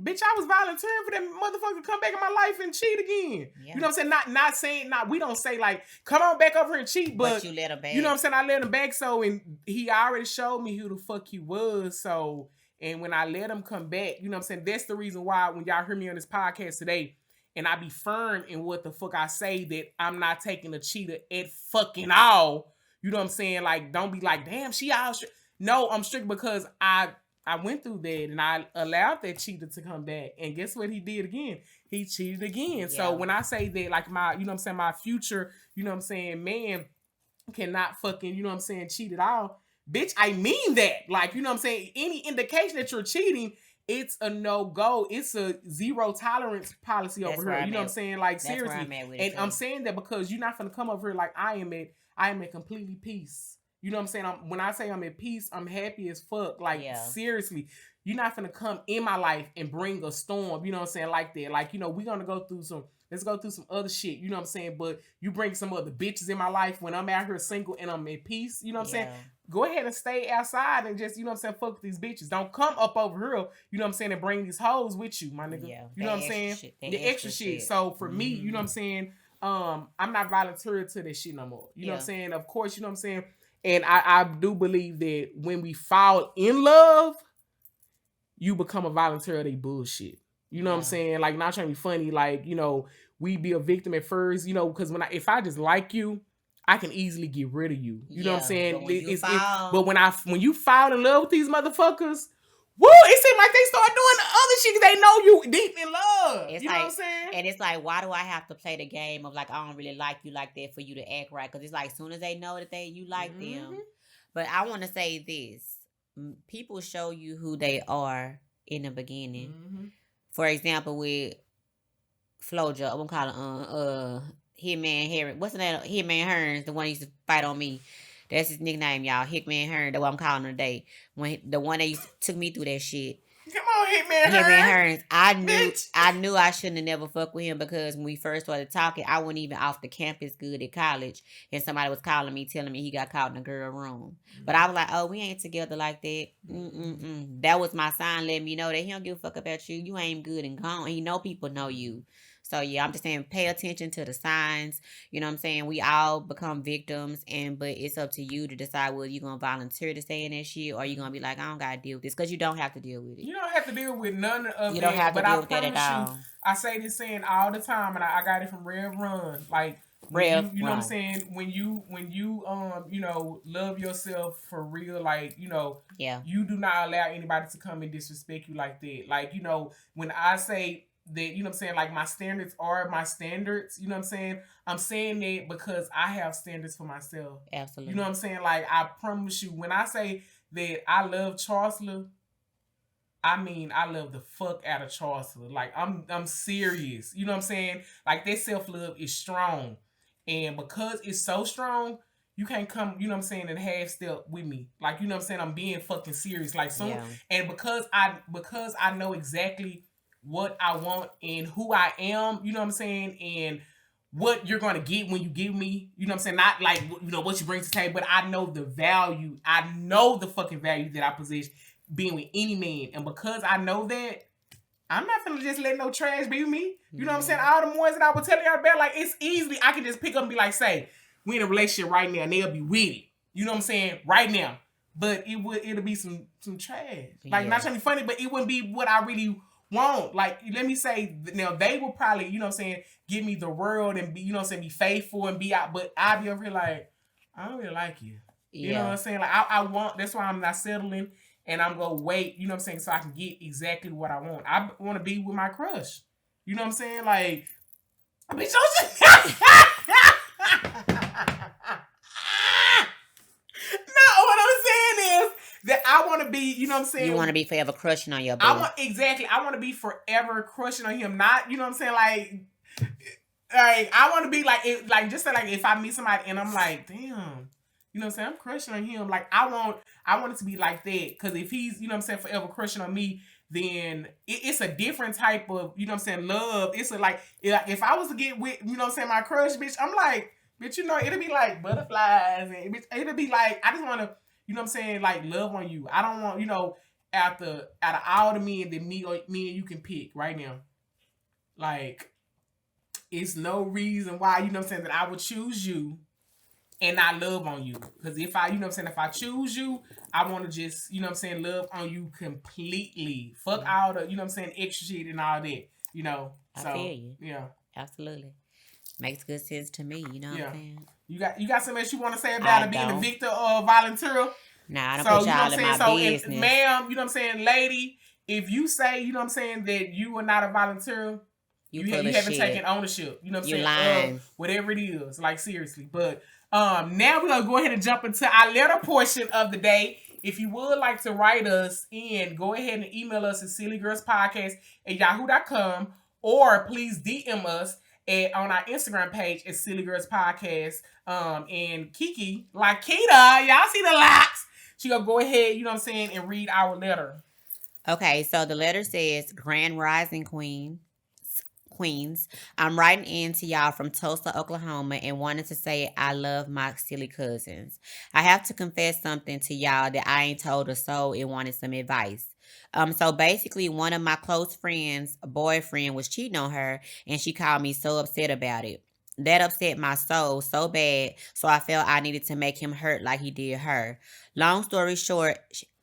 bitch, I was volunteering for that motherfucker to come back in my life and cheat again. Yeah. You know what I'm saying? Not saying, we don't say, like, come on back over here and cheat, but you let him back. You know what I'm saying? I let him back, so, and he already showed me who the fuck he was, so, and when I let him come back, you know what I'm saying? That's the reason why when y'all hear me on this podcast today, and I be firm in what the fuck I say, that I'm not taking a cheater at fucking all. You know what I'm saying? Like, don't be like, damn, she all strict. No, I'm strict because I went through that, and I allowed that cheater to come back. And guess what he did again? He cheated again. Yeah. So when I say that, like, my, you know what I'm saying, my future, you know what I'm saying, man cannot fucking, you know what I'm saying, cheat at all. Bitch, I mean that. Like, you know what I'm saying? Any indication that you're cheating, it's a no-go. It's a zero tolerance policy over here. You know what I'm saying? Like, seriously. And I'm saying that because you're not going to come over here like I am at completely peace. You know what I'm saying? When I say I'm at peace, I'm happy as fuck. Like, seriously, you're not gonna come in my life and bring a storm, you know what I'm saying, like that. Like, you know, we're gonna let's go through some other shit, you know what I'm saying? But you bring some other bitches in my life when I'm out here single and I'm at peace, you know what I'm saying? Go ahead and stay outside and just, you know what I'm saying, fuck with these bitches. Don't come up over here, you know what I'm saying, and bring these hoes with you, my nigga. You know what I'm saying? The extra shit. So for me, you know what I'm saying, I'm not volunteering to this shit no more. You know what I'm saying? Of course, you know what I'm saying? And I do believe that when we fall in love, you become a volunteer of they bullshit. You know what I'm saying? Like, not trying to be funny. Like, you know, we be a victim at first, you know, because if I just like you, I can easily get rid of you. You know what I'm saying? But when you fall in love with these motherfuckers, woo, it seems like they start doing the other shit because they know you deep in love. You know what I'm saying? And it's like, why do I have to play the game of, like, I don't really like you like that for you to act right? Because it's like, as soon as they know that you like them. But I want to say this. People show you who they are in the beginning. For example, with Flojo, I'm gonna call him Hitman Harry. What's the name? Hitman Hearns, the one who used to fight on me. That's his nickname, y'all. Hitman Hearns. That's what I'm calling him today. When the one that took me through that shit. Come on, Hitman Hearns. I knew I shouldn't have never fucked with him because when we first started talking, I wasn't even off the campus good at college, and somebody was calling me, telling me he got caught in a girl room. But I was like, oh, we ain't together like that. That was my sign letting me know that he don't give a fuck about you. You ain't good and gone. He know people know you. So, yeah, I'm just saying, pay attention to the signs. You know what I'm saying? We all become victims, but it's up to you to decide whether you're going to volunteer to stay in that shit or you're going to be like, I don't got to deal with this, because you don't have to deal with it. You don't have to deal with none of it. You don't have to deal with that at all. I say this saying all the time, and I got it from Rev Run. Like, you know what I'm saying? When you you know, love yourself for real, like, you know, you do not allow anybody to come and disrespect you like that. Like, you know, when I say that, you know what I'm saying, like, my standards are my standards, you know what I'm saying that because I have standards for myself. Absolutely. You know what I'm saying? Like, I promise you, when I say that I love Charsla, I mean, I love the fuck out of Charsla. Like, I'm serious. You know what I'm saying? Like, that self-love is strong. And because it's so strong, you can't come, you know what I'm saying, and half step with me. Like, you know what I'm saying? I'm being fucking serious. Like, and because I know exactly what I want and who I am, you know what I'm saying, and what you're going to get when you give me, you know what I'm saying, not like, you know, what you bring to the table, but I know the value, I know the fucking value that I possess, being with any man. And because I know that, I'm not finna just let no trash be with me. You know what I'm saying? All the ones that I was telling y'all about, like, it's easily, I can just pick up and be like, say, we in a relationship right now, and they'll be with it. You know what I'm saying? Right now. But it'll be some trash. Like, not trying to be funny, but it wouldn't be what I really want. Like, let me say, now, they will probably, you know what I'm saying, give me the world and be, you know what I'm saying, be faithful and be out. But I'll be over here like, I don't really like you. You know what I'm saying? Like, I want, that's why I'm not settling. And I'm going to wait, you know what I'm saying, so I can get exactly what I want. I want to be with my crush. You know what I'm saying? Like, bitch, don't No, what I'm saying is that I want to be, you know what I'm saying? You want to be forever crushing on your boo. I want to be forever crushing on him. Not, you know what I'm saying, like I want to be like, just say, like, if I meet somebody and I'm like, damn. You know what I'm saying? I'm crushing on him. Like, I want it to be like that. Because if he's, you know what I'm saying, forever crushing on me, then it's a different type of, you know what I'm saying, love. It's like, if I was to get with, you know what I'm saying, my crush, bitch, I'm like, bitch, you know, it'll be like butterflies. And bitch, it'll be like, I just want to, you know what I'm saying, like, love on you. I don't want, you know, out of all the men that me and you can pick right now. Like, it's no reason why, you know what I'm saying, that I would choose you and not love on you. Because if I, you know what I'm saying, if I choose you, I want to just, you know what I'm saying, love on you completely. Fuck all the, you know what I'm saying, extra shit and all that, you know. So, I feel you. Yeah. Absolutely. Makes good sense to me, you know what I'm saying? You got something else you want to say about it being a victim or volunteer? Nah, I don't put y'all in my business. If, ma'am, you know what I'm saying, lady, if you say, you know what I'm saying, that you are not a volunteer, you haven't taken ownership. You know what I'm saying? Lying. Whatever it is. Like, seriously. But now we're going to go ahead and jump into our letter portion of the day. If you would like to write us in, go ahead and email us at sillygirlspodcast@yahoo.com, or please DM us on our Instagram page at Sillygirlspodcast. And KeeKee, Lakita, y'all see the locks? She gonna go ahead, you know what I'm saying, and read our letter. Okay, so the letter says, Grand Rising Queens, I'm writing in to y'all from Tulsa, Oklahoma, and wanted to say I love my silly cousins. I have to confess something to y'all that I ain't told a soul and wanted some advice. So basically, one of my close friends' boyfriend was cheating on her, and she called me so upset about it. That upset my soul so bad, so I felt I needed to make him hurt like he did her. Long story short,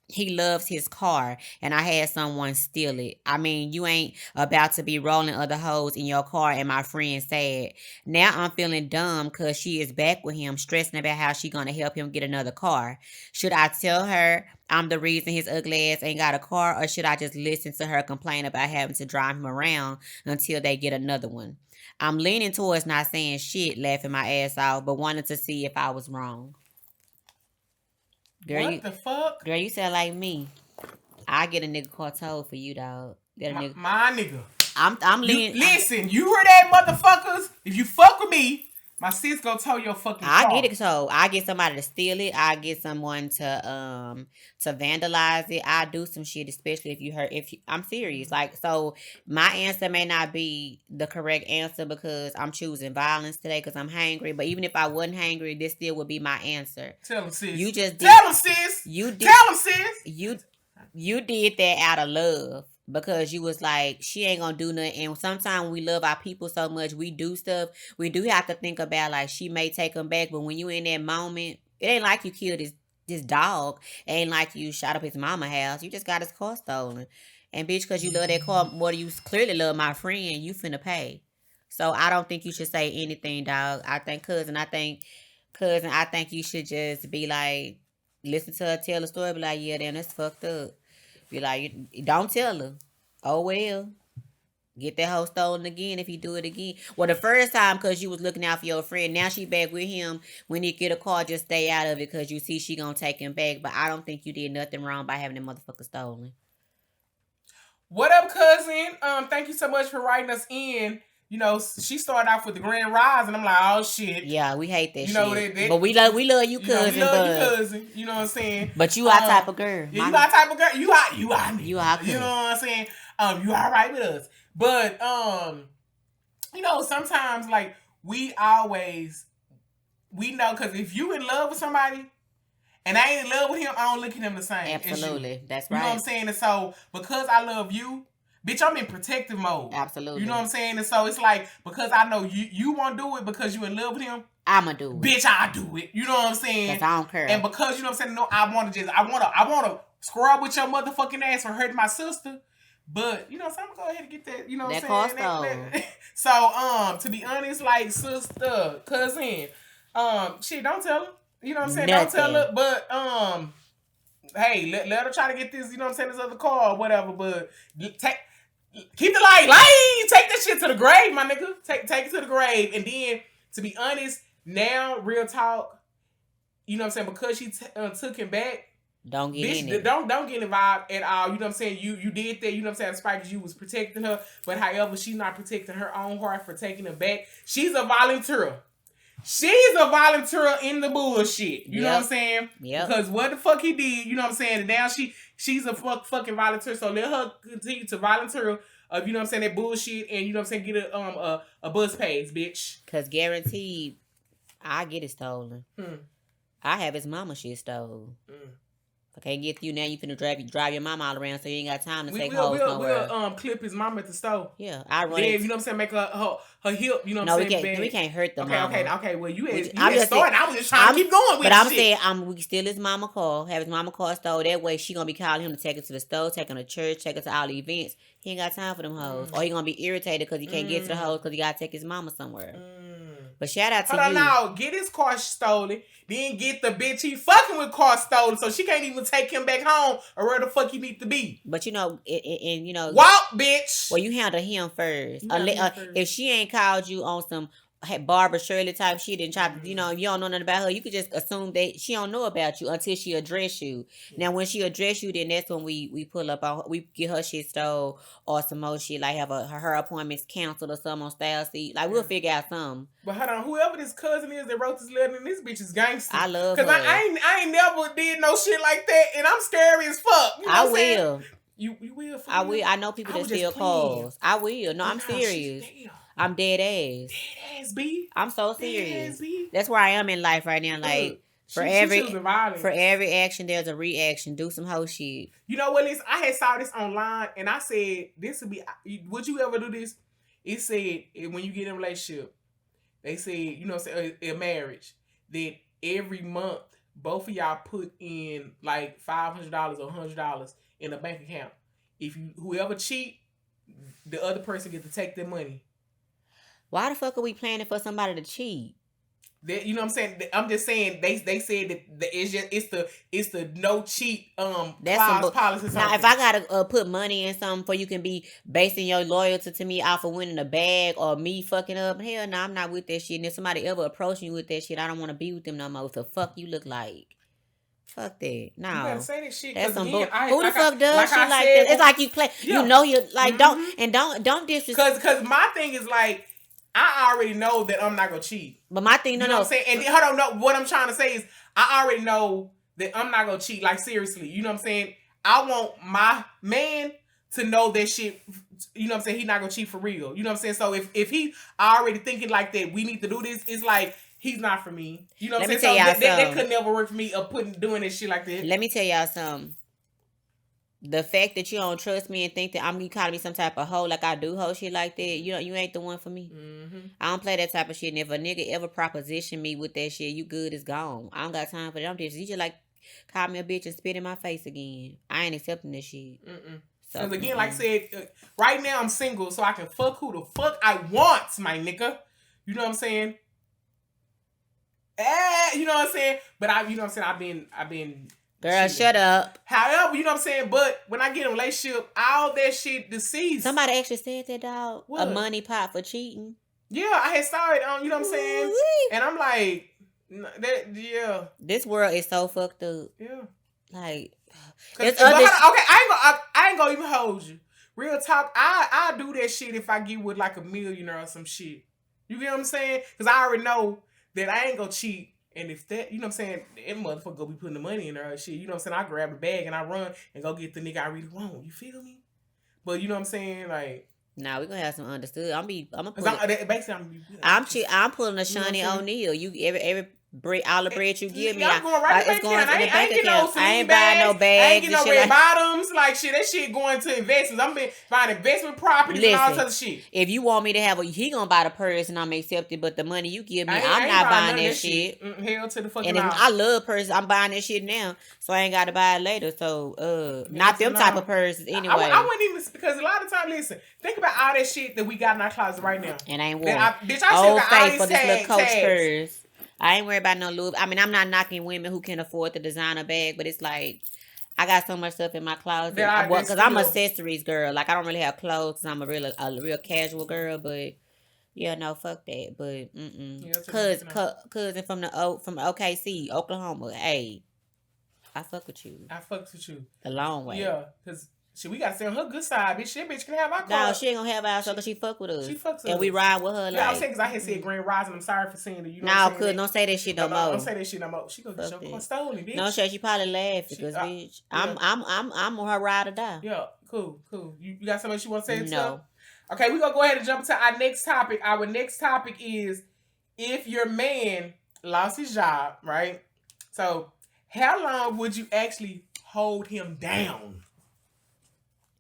he loves his car, and I had someone steal it. I mean, you ain't about to be rolling other hoes in your car, and my friend said. Now I'm feeling dumb because she is back with him, stressing about how she gonna help him get another car. Should I tell her I'm the reason his ugly ass ain't got a car, or should I just listen to her complain about having to drive him around until they get another one? I'm leaning towards not saying shit, laughing my ass off, but wanted to see if I was wrong. Girl, what the fuck? Girl, you sound like me. I get a nigga car towed for you, dog. My nigga. I'm leaning. Listen, you heard that, motherfuckers? If you fuck with me, my sis gonna tow your fucking car. I get it towed. I get somebody to steal it. I get someone to vandalize it. I do some shit, especially if I'm serious. Like, so my answer may not be the correct answer because I'm choosing violence today because I'm hangry. But even if I wasn't hangry, this still would be my answer. Tell them, sis. You just tell them, sis. Tell them, sis. You did that out of love. Because you was like, she ain't gonna do nothing. And sometimes we love our people so much, we do stuff. We do have to think about, like, she may take them back. But when you in that moment, it ain't like you killed this dog. It ain't like you shot up his mama house. You just got his car stolen. And bitch, because you love that car more than you clearly love my friend, you finna pay. So I don't think you should say anything, dog. I think you should just be like, listen to her tell the story. Be like, yeah, damn, that's fucked up. Be like, don't tell her. Oh, well. Get that hoe stolen again if he do it again. Well, the first time because you was looking out for your friend. Now she back with him. When he get a car, just stay out of it because you see she gonna take him back. But I don't think you did nothing wrong by having that motherfucker stolen. What up, cousin? Thank you so much for writing us in. You know, she started off with the Grand Rise, and I'm like, oh shit. Yeah, we hate that shit. Know, but we love you, cousin. We love you, cousin. You know what I'm saying? But you our type of girl. Yeah, you our type of girl. You are me. You are. You know what I'm saying? You all right with us. But you know, sometimes like we know, because if you in love with somebody and I ain't in love with him, I don't look at him the same. Absolutely. As you. That's right. You know what I'm saying? And so, because I love you, bitch, I'm in protective mode. Absolutely. You know what I'm saying? And so, it's like, because I know you won't do it because you in love with him, I'ma do it. Bitch, I do it. You know what I'm saying? Because I don't care. And because, you know what I'm saying, no, I want to scrub with your motherfucking ass for hurting my sister. But, you know, so I'm going to go ahead and get that, you know what I'm saying? So, to be honest, like, sister, cousin, shit, don't tell her. You know what I'm saying? Nothing. Don't tell her. But, hey, let her try to get this, you know what I'm saying, this other car or whatever. But, keep the light. Take that shit to the grave, my nigga. Take it to the grave. And then, to be honest, now, real talk, you know what I'm saying, because she took him back, don't get in it. Don't get involved at all. You know what I'm saying? You did that, you know what I'm saying, despite because you was protecting her. But however, she's not protecting her own heart for taking him back. She's a volunteer. She's a volunteer in the bullshit. You know what I'm saying? Yeah. Because what the fuck he did, you know what I'm saying? And now she's a fucking volunteer. So let her continue to volunteer of, you know what I'm saying, that bullshit, and you know what I'm saying, get a bus pass, bitch. Because guaranteed, I get it stolen. I have his mama shit stolen. If I can't get you now, you finna drive your mama all around, so you ain't got time to take hoes nowhere. We'll clip his mama at the store. Yeah, I run. Yeah, you know what I'm saying, make her hip. You know what I'm saying. We can't hurt the mama. Okay. Well, you had started. I was just trying to keep going with. But I'm saying, we steal his mama car, have his mama car stolen. That way, she gonna be calling him to take her to the store, take her to church, take her to all the events. He ain't got time for them hoes, or he gonna be irritated because he can't get to the hoes because he gotta take his mama somewhere. But shout out to you. Hold on now. Get his car stolen. Then get the bitch he fucking with car stolen. So she can't even take him back home or where the fuck he need to be. But you know, and you know. Walk, bitch. Well, you handle him first. If she ain't called you on some Barbara Shirley type shit and try to, you know, you don't know nothing about her, you could just assume that she don't know about you until she address you. Now, when she address you, then that's when we pull up on, we get her shit stole or some more shit, like have her appointments canceled or something on style seat. Like, we'll figure out something. But hold on, whoever this cousin is that wrote this letter, and this bitch is gangster. I love her. Because I ain't never did no shit like that, and I'm scary as fuck. You know I will. You will? I will. I know people that steal cars. I will. No, I'm serious. I'm dead ass. Dead ass, B. I'm so serious. That's where I am in life right now. Like, for every action, there's a reaction. Do some whole shit. You know what, Liz? I had saw this online, and I said, this would be, would you ever do this? It said, when you get in a relationship, they said, you know what I'm saying, a marriage, that every month, both of y'all put in like $500 or $100 in a bank account. If whoever cheat, the other person gets to take their money. Why the fuck are we planning for somebody to cheat? That, you know what I'm saying? I'm just saying they said that it's the no cheat clause policy. Now, if I gotta put money in something for you can be basing your loyalty to me off of winning a bag or me fucking up, hell no, I'm not with that shit. And if somebody ever approach me with that shit, I don't want to be with them no more. What the fuck you look like? Fuck that. No. You gotta say that shit. That's some bull. Who the fuck does shit like that? It's like you play. Yeah. You know you like don't disrespect. Because my thing is like, I already know that I'm not gonna cheat. But my thing, you know what I'm saying? And hold on, no, what I'm trying to say is I already know that I'm not gonna cheat. Like, seriously, you know what I'm saying? I want my man to know that shit. You know what I'm saying? He's not gonna cheat for real. You know what I'm saying? So if he already thinking like that, we need to do this. It's like he's not for me. You know what I'm saying? So that could never work for me of doing this shit like that. Let me tell y'all something. The fact that you don't trust me and think that you calling me some type of hoe like I do hoe shit like that, you ain't the one for me. I don't play that type of shit. And if a nigga ever proposition me with that shit, you good is gone. I don't got time for that. I'm just, you just like call me a bitch and spit in my face again. I ain't accepting this shit. Because again, like I said, right now I'm single, so I can fuck who the fuck I want, my nigga. You know what I'm saying? You know what I'm saying? But you know what I'm saying? I've been. Girl, shut up. However, you know what I'm saying? But when I get in a relationship, all that shit deceased. Somebody actually said that, dog. What? A money pot for cheating. Yeah, I had started on, you know what I'm saying? Ooh-wee. And I'm like, yeah. This world is so fucked up. Yeah. Like, okay, I ain't gonna even hold you. Real talk, I do that shit if I get with like a millionaire or some shit. You get what I'm saying? Because I already know that I ain't gonna cheat. And if that, you know what I'm saying, that motherfucker go be putting the money in her shit. You know what I'm saying? I grab the bag and I run and go get the nigga I really want. You feel me? But you know what I'm saying? Like, nah, we gonna have some understood. I'm pulling a Shawnee O'Neal. You every all the bread you give me, I'm going right to it's bank going account. in the I ain't bank getting no account. I Celine ain't buying no bags. I ain't bags getting and no shit red like. bottoms. Like shit, that shit going to investments. I'm buying investment properties and all this Listen, other shit. if you want me to have he gonna buy the purse and I'm accepted, but the money you give me, I I'm ain't not buying buying none of that this shit. Hell to the fucking And if mouth. I love purses, I'm buying that shit now, so I ain't got to buy it later. So, not them type of purses anyway. I wouldn't even, because a lot of time, listen, think about all that shit that we got in our closet right now. And I ain't worried. Bitch, I still got all these for this little Coach tags. purse. I ain't worried about no Louis. I mean, I'm not knocking women who can afford the designer bag, but it's like I got so much stuff in my closet because I'm an accessories girl. Like I don't really have clothes. 'Cause I'm a real casual girl, but. Yeah, no, fuck that. But cousin from OKC, Oklahoma. Hey, I fuck with you. I fucks with you. A long way. Yeah, because we got to stay on her good side, bitch. That bitch can have our car. No, she ain't gonna have ours because she fuck with us. She fucks with us. And we ride with her. Yeah, I'm saying because I had said Grand Rising. I'm sorry for saying that. You know no, cuz don't say that shit no more. Don't say that shit no more. She gonna get your car stolen, bitch. No, she probably laughing because bitch, yeah. I'm on her ride or die. Yeah, cool. You got something else you want to say? No. Stuff? Okay, we're gonna go ahead and jump to our next topic. Our next topic is if your man lost his job, right? So how long would you actually hold him down?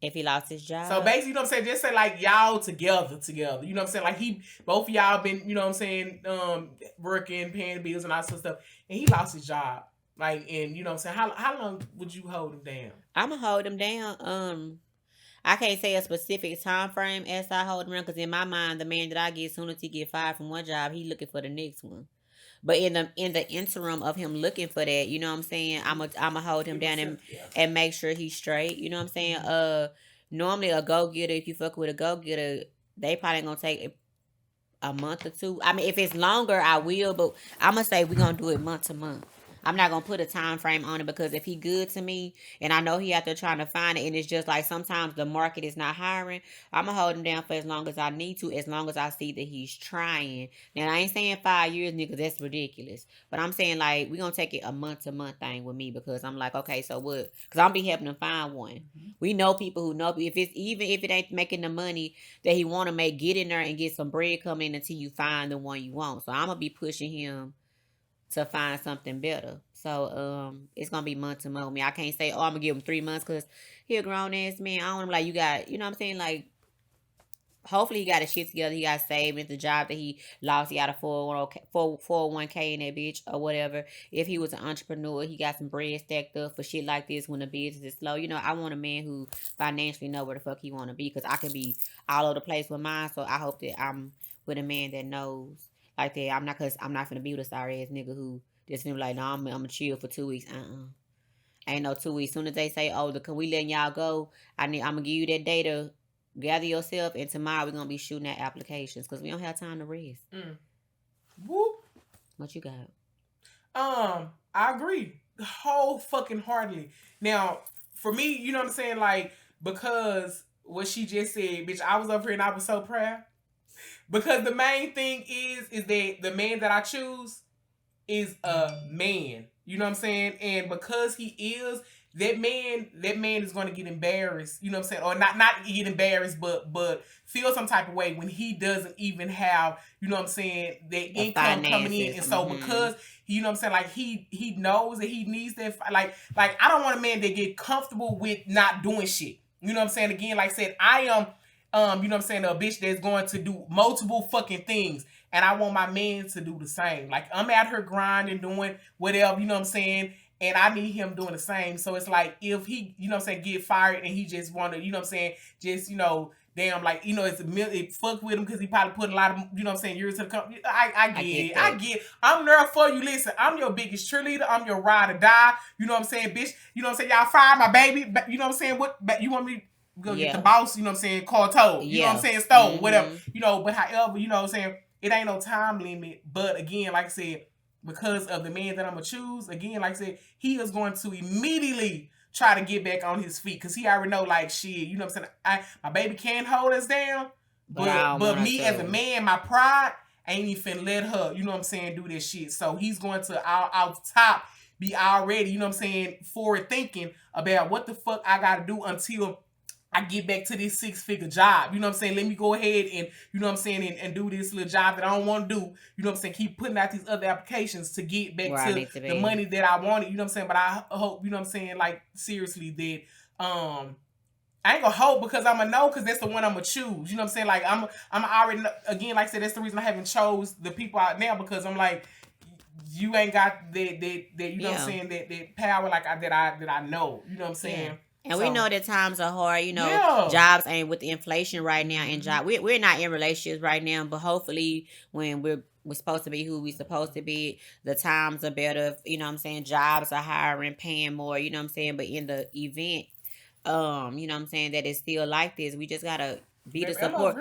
If he lost his job. So basically, you know what I'm saying? Just say like y'all together. You know what I'm saying? Like both of y'all been, you know what I'm saying, working, paying bills and all that stuff. And he lost his job. Like, and you know what I'm saying? How long would you hold him down? I'ma hold him down. I can't say a specific time frame as I hold him down because in my mind, the man that I get, as soon as he get fired from one job, he looking for the next one. But in the interim of him looking for that, you know what I'm saying, I'ma hold him down and make sure he's straight. You know what I'm saying? Normally a go-getter, if you fuck with a go-getter, they probably gonna take a month or two. I mean, if it's longer, I will, but I'ma say we're gonna do it month to month. I'm not gonna put a time frame on it because if he good to me and I know he out there trying to find it and it's just like sometimes the market is not hiring, I'm gonna hold him down for as long as I need to, as long as I see that he's trying. Now I ain't saying 5 years, nigga, that's ridiculous. But I'm saying like we gonna take it a month to month thing with me because I'm like, okay, so what? Because I'll be helping him find one. Mm-hmm. We know people who know if it ain't making the money that he wanna make, get in there and get some bread coming in until you find the one you want. So I'm gonna be pushing him to find something better. So it's gonna be month to month with me. I can't say, I'm gonna give him 3 months because he a grown ass man. I don't want him like you got, you know what I'm saying? Like hopefully he got his shit together, he got savings, the job that he lost, he got a 401k in that bitch or whatever. If he was an entrepreneur, he got some bread stacked up for shit like this when the business is slow. You know, I want a man who financially know where the fuck he wanna be because I can be all over the place with mine. So I hope that I'm with a man that knows like that. I'm not finna be with a sorry ass nigga who just gonna be like, no, I'm gonna chill for 2 weeks. Ain't no 2 weeks. Soon as they say, oh, can we letting y'all go? I'm gonna give you that data. Gather yourself, and tomorrow we're gonna be shooting at applications because we don't have time to rest. Whoop. What you got? I agree whole fucking heartedly. Now, for me, you know what I'm saying, like because what she just said, bitch, I was up here and I was so proud. Because the main thing is that the man that I choose is a man. You know what I'm saying? And because he is, that man is going to get embarrassed. You know what I'm saying? Or not get embarrassed, but feel some type of way when he doesn't even have, you know what I'm saying, the income coming in. And so because, you know what I'm saying, like he knows that he needs that, like I don't want a man that get comfortable with not doing shit. You know what I'm saying? Again, like I said, I am you know what I'm saying, a bitch that's going to do multiple fucking things. And I want my man to do the same. Like, I'm at her grinding, doing whatever, you know what I'm saying? And I need him doing the same. So it's like, if he, you know what I'm saying, get fired and he just want to, you know what I'm saying, just, you know, damn, like, you know, it fuck with him because he probably put a lot of, you know what I'm saying, years to the company. I get it. I'm there for you. Listen, I'm your biggest cheerleader. I'm your ride or die. You know what I'm saying, bitch? You know what I'm saying? Y'all fire my baby. You know what I'm saying? What, you want me go get the boss, you know what I'm saying, call told, you know what I'm saying, stole, whatever, you know, but however, you know what I'm saying, it ain't no time limit, but again, like I said, because of the man that I'm going to choose, again, like I said, he is going to immediately try to get back on his feet, because he already know, like, shit, you know what I'm saying, my baby can't hold us down, but me as a man, my pride, ain't even finna let her, you know what I'm saying, do this shit, so he's going to, out top, be already, you know what I'm saying, forward thinking about what the fuck I gotta do until I get back to this 6-figure job. You know what I'm saying? Let me go ahead and, you know what I'm saying, and do this little job that I don't want to do. You know what I'm saying? Keep putting out these other applications to get back to the money that I wanted. You know what I'm saying? But I hope, you know what I'm saying, like, seriously, that I ain't gonna hope because I'm gonna know because that's the one I'm gonna choose. You know what I'm saying? Like, I'm already, again, like I said, that's the reason I haven't chose the people out now because I'm like, you ain't got that you know what I'm saying, that power like that I know. You know what I'm saying? Yeah. And we know that times are hard, you know, jobs ain't with the inflation right now, and we're not in relationships right now, but hopefully when we're supposed to be who we supposed to be, the times are better, you know what I'm saying, jobs are hiring, paying more, you know what I'm saying, but in the event, you know what I'm saying, that it's still like this, we just gotta be the support.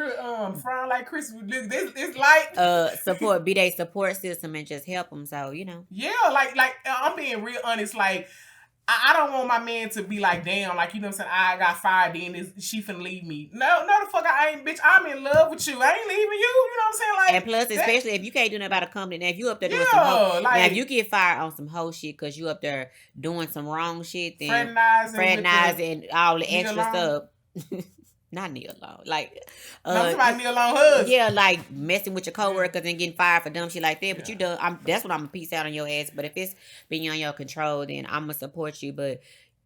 Frown like Christmas. This like support, be their support system and just help them. So you know. Yeah, like I'm being real honest. Like I don't want my man to be like, damn, like, you know what I'm saying, I got fired, then she finna leave me. No, the fuck I ain't, bitch. I'm in love with you. I ain't leaving you. You know what I'm saying? Like, and plus, especially if you can't do nothing about a company. Now, if you up there doing some hoe, now if you get fired on some hoe shit because you up there doing some wrong shit, then fraternizing all the extra stuff. Not kneel long, like somebody kneel long husband. Yeah, like messing with your coworkers and getting fired for dumb shit like that. But you done. That's what I'm gonna piece out on your ass. But if it's beyond your control, then I'm gonna support you. But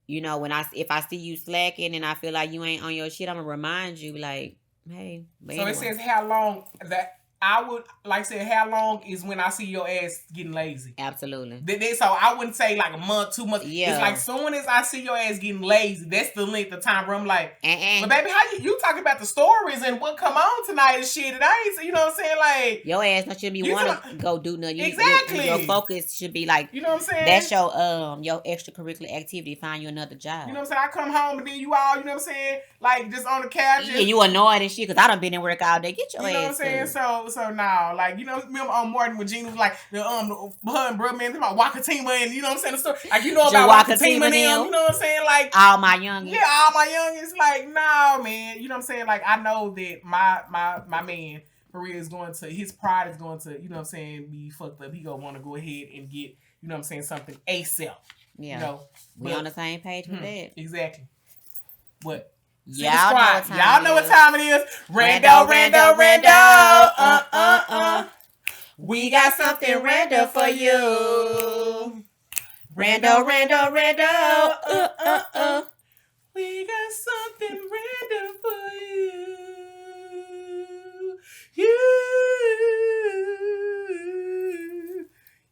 you know, if I see you slacking and I feel like you ain't on your shit, I'm gonna remind you, like, hey. So anyway. It says how long that. I would like say how long is when I see your ass getting lazy. Absolutely. So I wouldn't say like a month, 2 months. Yeah. It's like soon as I see your ass getting lazy, that's the length of time where I'm like, but baby, how you talking about the stories and what come on tonight and shit, and I ain't, you know what I'm saying, like your ass not should be want to go do nothing. Exactly. Your focus should be like, you know what I'm saying. That's your extracurricular activity. Find you another job. You know what I'm saying. I come home and then you all, you know what I'm saying, like just on the couch. Yeah, you annoyed and shit because I done been in work all day. Get your ass. You know what I'm saying. So now, like, you know, remember on Martin when Gina was like, her and bro, man, about Wakatima and, you know what I'm saying, the story. Like, you know about Wakatima and them, you know what I'm saying? Like, all my youngins. Yeah, all my youngins. Like, no, man. You know what I'm saying? Like, I know that my man, for real, is going to, his pride is going to, you know what I'm saying, be fucked up. He gonna want to go ahead and get, you know what I'm saying, something ASAP. Yeah. You know? We on the same page with that. Exactly. But y'all know what time it is. Rando. We got something random for you. Rando. We got something random for you.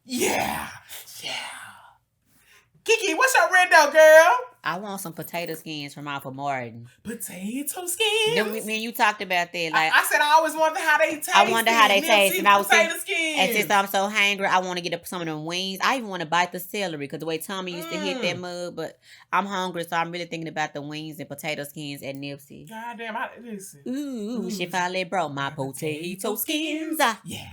Yeah. KeeKee, what's your rando, girl? I want some potato skins from Alpha Martin. Potato skins? Me and you talked about that. Like I said I always wondered how they taste. I wonder how they taste. And I was potato skins. And since I'm so hungry, I want to get some of them wings. I even want to bite the celery because the way Tommy used to hit that mug. But I'm hungry, so I'm really thinking about the wings and potato skins at Nipsey. Goddamn, listen. Ooh, she finally brought my potato skins. Yeah.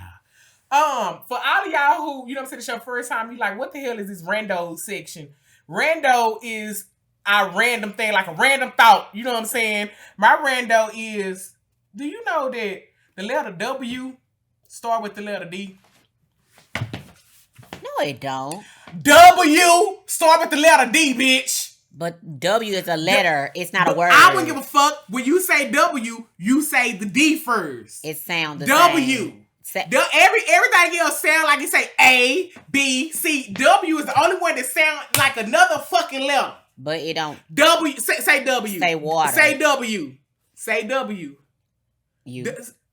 For all of y'all who, you know what I'm saying, it's your first time, you like, what the hell is this rando section? Rando is a random thing, like a random thought. You know what I'm saying? My rando is, do you know that the letter W start with the letter D? No, it don't. W start with the letter D, bitch. But W is a letter. It's not a word. I wouldn't give a fuck. When you say W, you say the D first. It sounds the W. same. Everything else sound like it say A, B, C. W is the only one that sound like another fucking letter. But it don't. W. Say W. Say water. Say W. Say W.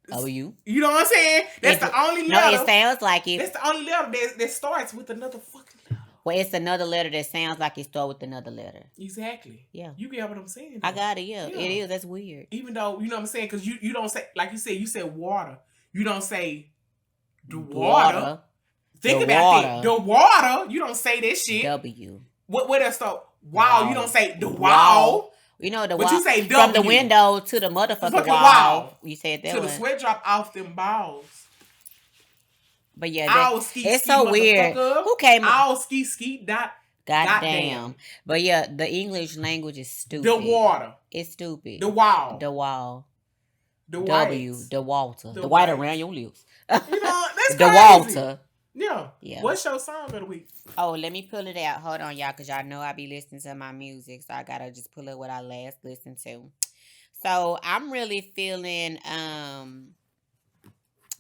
W. You know what I'm saying? That's the only letter. No, it sounds like it. That's the only letter that starts with another fucking letter. Well, it's another letter that sounds like it starts with another letter. Exactly. Yeah. You get what I'm saying? Though. I got it, yeah. It is. That's weird. Even though, you know what I'm saying? Because you don't say, like you said water. You don't say the water. Think about that. The water. You don't say that shit. W. What else though? Wow. You don't say the wow. You know the wall. But you say W. From the window to the motherfucking wall. You said that to the sweat drop off them balls. But yeah, it's so weird. Who came up? Ski dot. Goddamn. But yeah, the English language is stupid. The water. It's stupid. The wall. The wall. The W. whites. The Walter. The white around your lips. You know, that's the crazy. Walter. Yeah. What's your song of the week? Oh, let me pull it out. Hold on, y'all, because y'all know I be listening to my music, so I gotta just pull up what I last listened to. So I'm really feeling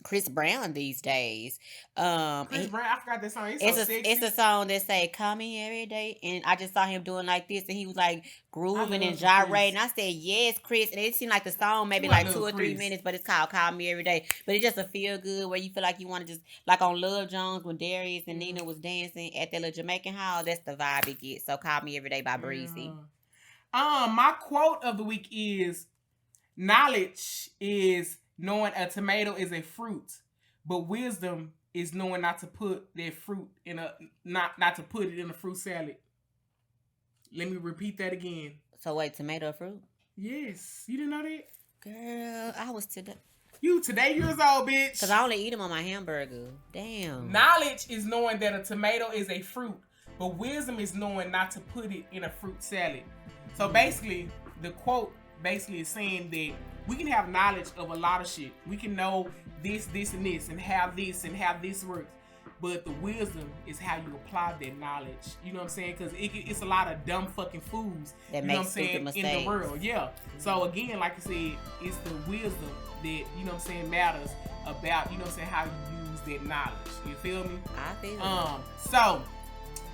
Chris Brown these days. Chris Brown, I forgot that song. It's so sexy. It's a song that say "Call me every day," and I just saw him doing like this, and he was like grooving and gyrating. I said, "Yes, Chris," and it seemed like the song maybe like 2 or 3 minutes, but it's called "Call Me Every Day." But it's just a feel good where you feel like you want to just like on Love Jones when Darius and Nina was dancing at that little Jamaican hall. That's the vibe it gets. So "Call Me Every Day" by Breezy. My quote of the week is: knowledge is knowing a tomato is a fruit, but wisdom is knowing not to put that fruit in a not to put it in a fruit salad. Let me repeat that again. So wait, tomato fruit? Yes, you didn't know that, girl. I was today. You today years old, bitch. Cause I only eat them on my hamburger. Damn. Knowledge is knowing that a tomato is a fruit, but wisdom is knowing not to put it in a fruit salad. So basically, the quote basically is saying that we can have knowledge of a lot of shit. We can know this, and this, and how this works. But the wisdom is how you apply that knowledge. You know what I'm saying? Because it's a lot of dumb fucking fools. That you know makes what I'm saying mistakes. In the world. Yeah. So again, like I said, it's the wisdom that, you know what I'm saying, matters about, you know what I'm saying, how you use that knowledge. You feel me? I feel So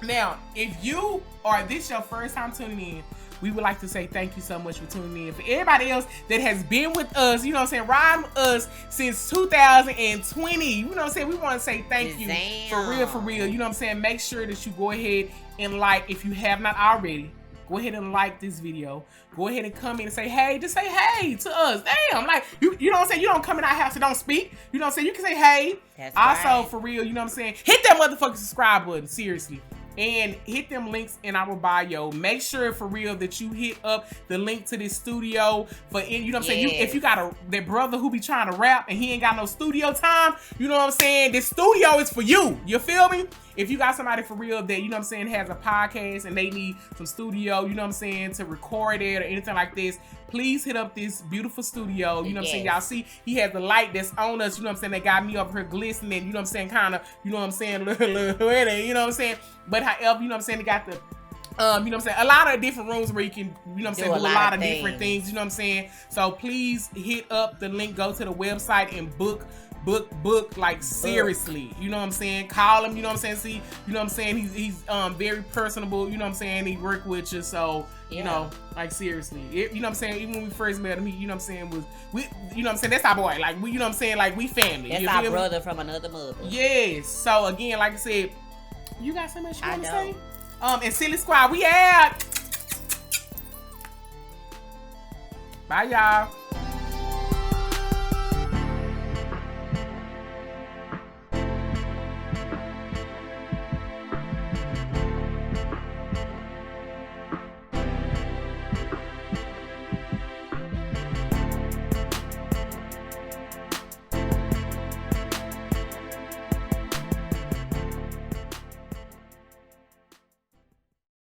now, if you or this your first time tuning in, we would like to say thank you so much for tuning in. For everybody else that has been with us, you know what I'm saying, riding with us since 2020, you know what I'm saying, we want to say thank you. For real. You know what I'm saying? Make sure that you go ahead and like, if you have not already, go ahead and like this video. Go ahead and come in and say hey. Just say hey to us. Damn, like, you know what I'm saying? You don't come in our house and don't speak. You know what I'm saying? You can say hey. That's also, right. For real, you know what I'm saying? Hit that motherfucking subscribe button, seriously. And hit them links in our bio. Make sure for real that you hit up the link to this studio for, you know what I'm saying? If you got that brother who be trying to rap and he ain't got no studio time, you know what I'm saying? This studio is for you. You feel me? If you got somebody for real that, you know what I'm saying, has a podcast and they need some studio, you know what I'm saying, to record it or anything like this, please hit up this beautiful studio. You know what I'm saying? Y'all see, he has the light that's on us, you know what I'm saying, that got me over here glistening, you know what I'm saying, kind of, you know what I'm saying, you know what I'm saying? But however, you know what I'm saying, they got the, you know what I'm saying, a lot of different rooms where you can, you know what I'm saying, do a lot of different things, you know what I'm saying? So please hit up the link, go to the website and book, like seriously, you know what I'm saying? Call him, you know what I'm saying? See, you know what I'm saying? He's very personable, you know what I'm saying? He work with you, so you know, like seriously, you know what I'm saying? Even when we first met him, he, you know what I'm saying, you know what I'm saying? That's our boy, like we, you know what I'm saying? Like we family. That's our brother from another mother. Yes. So again, like I said, you got so much you want to say? And Silly Squad, we out. Bye, y'all.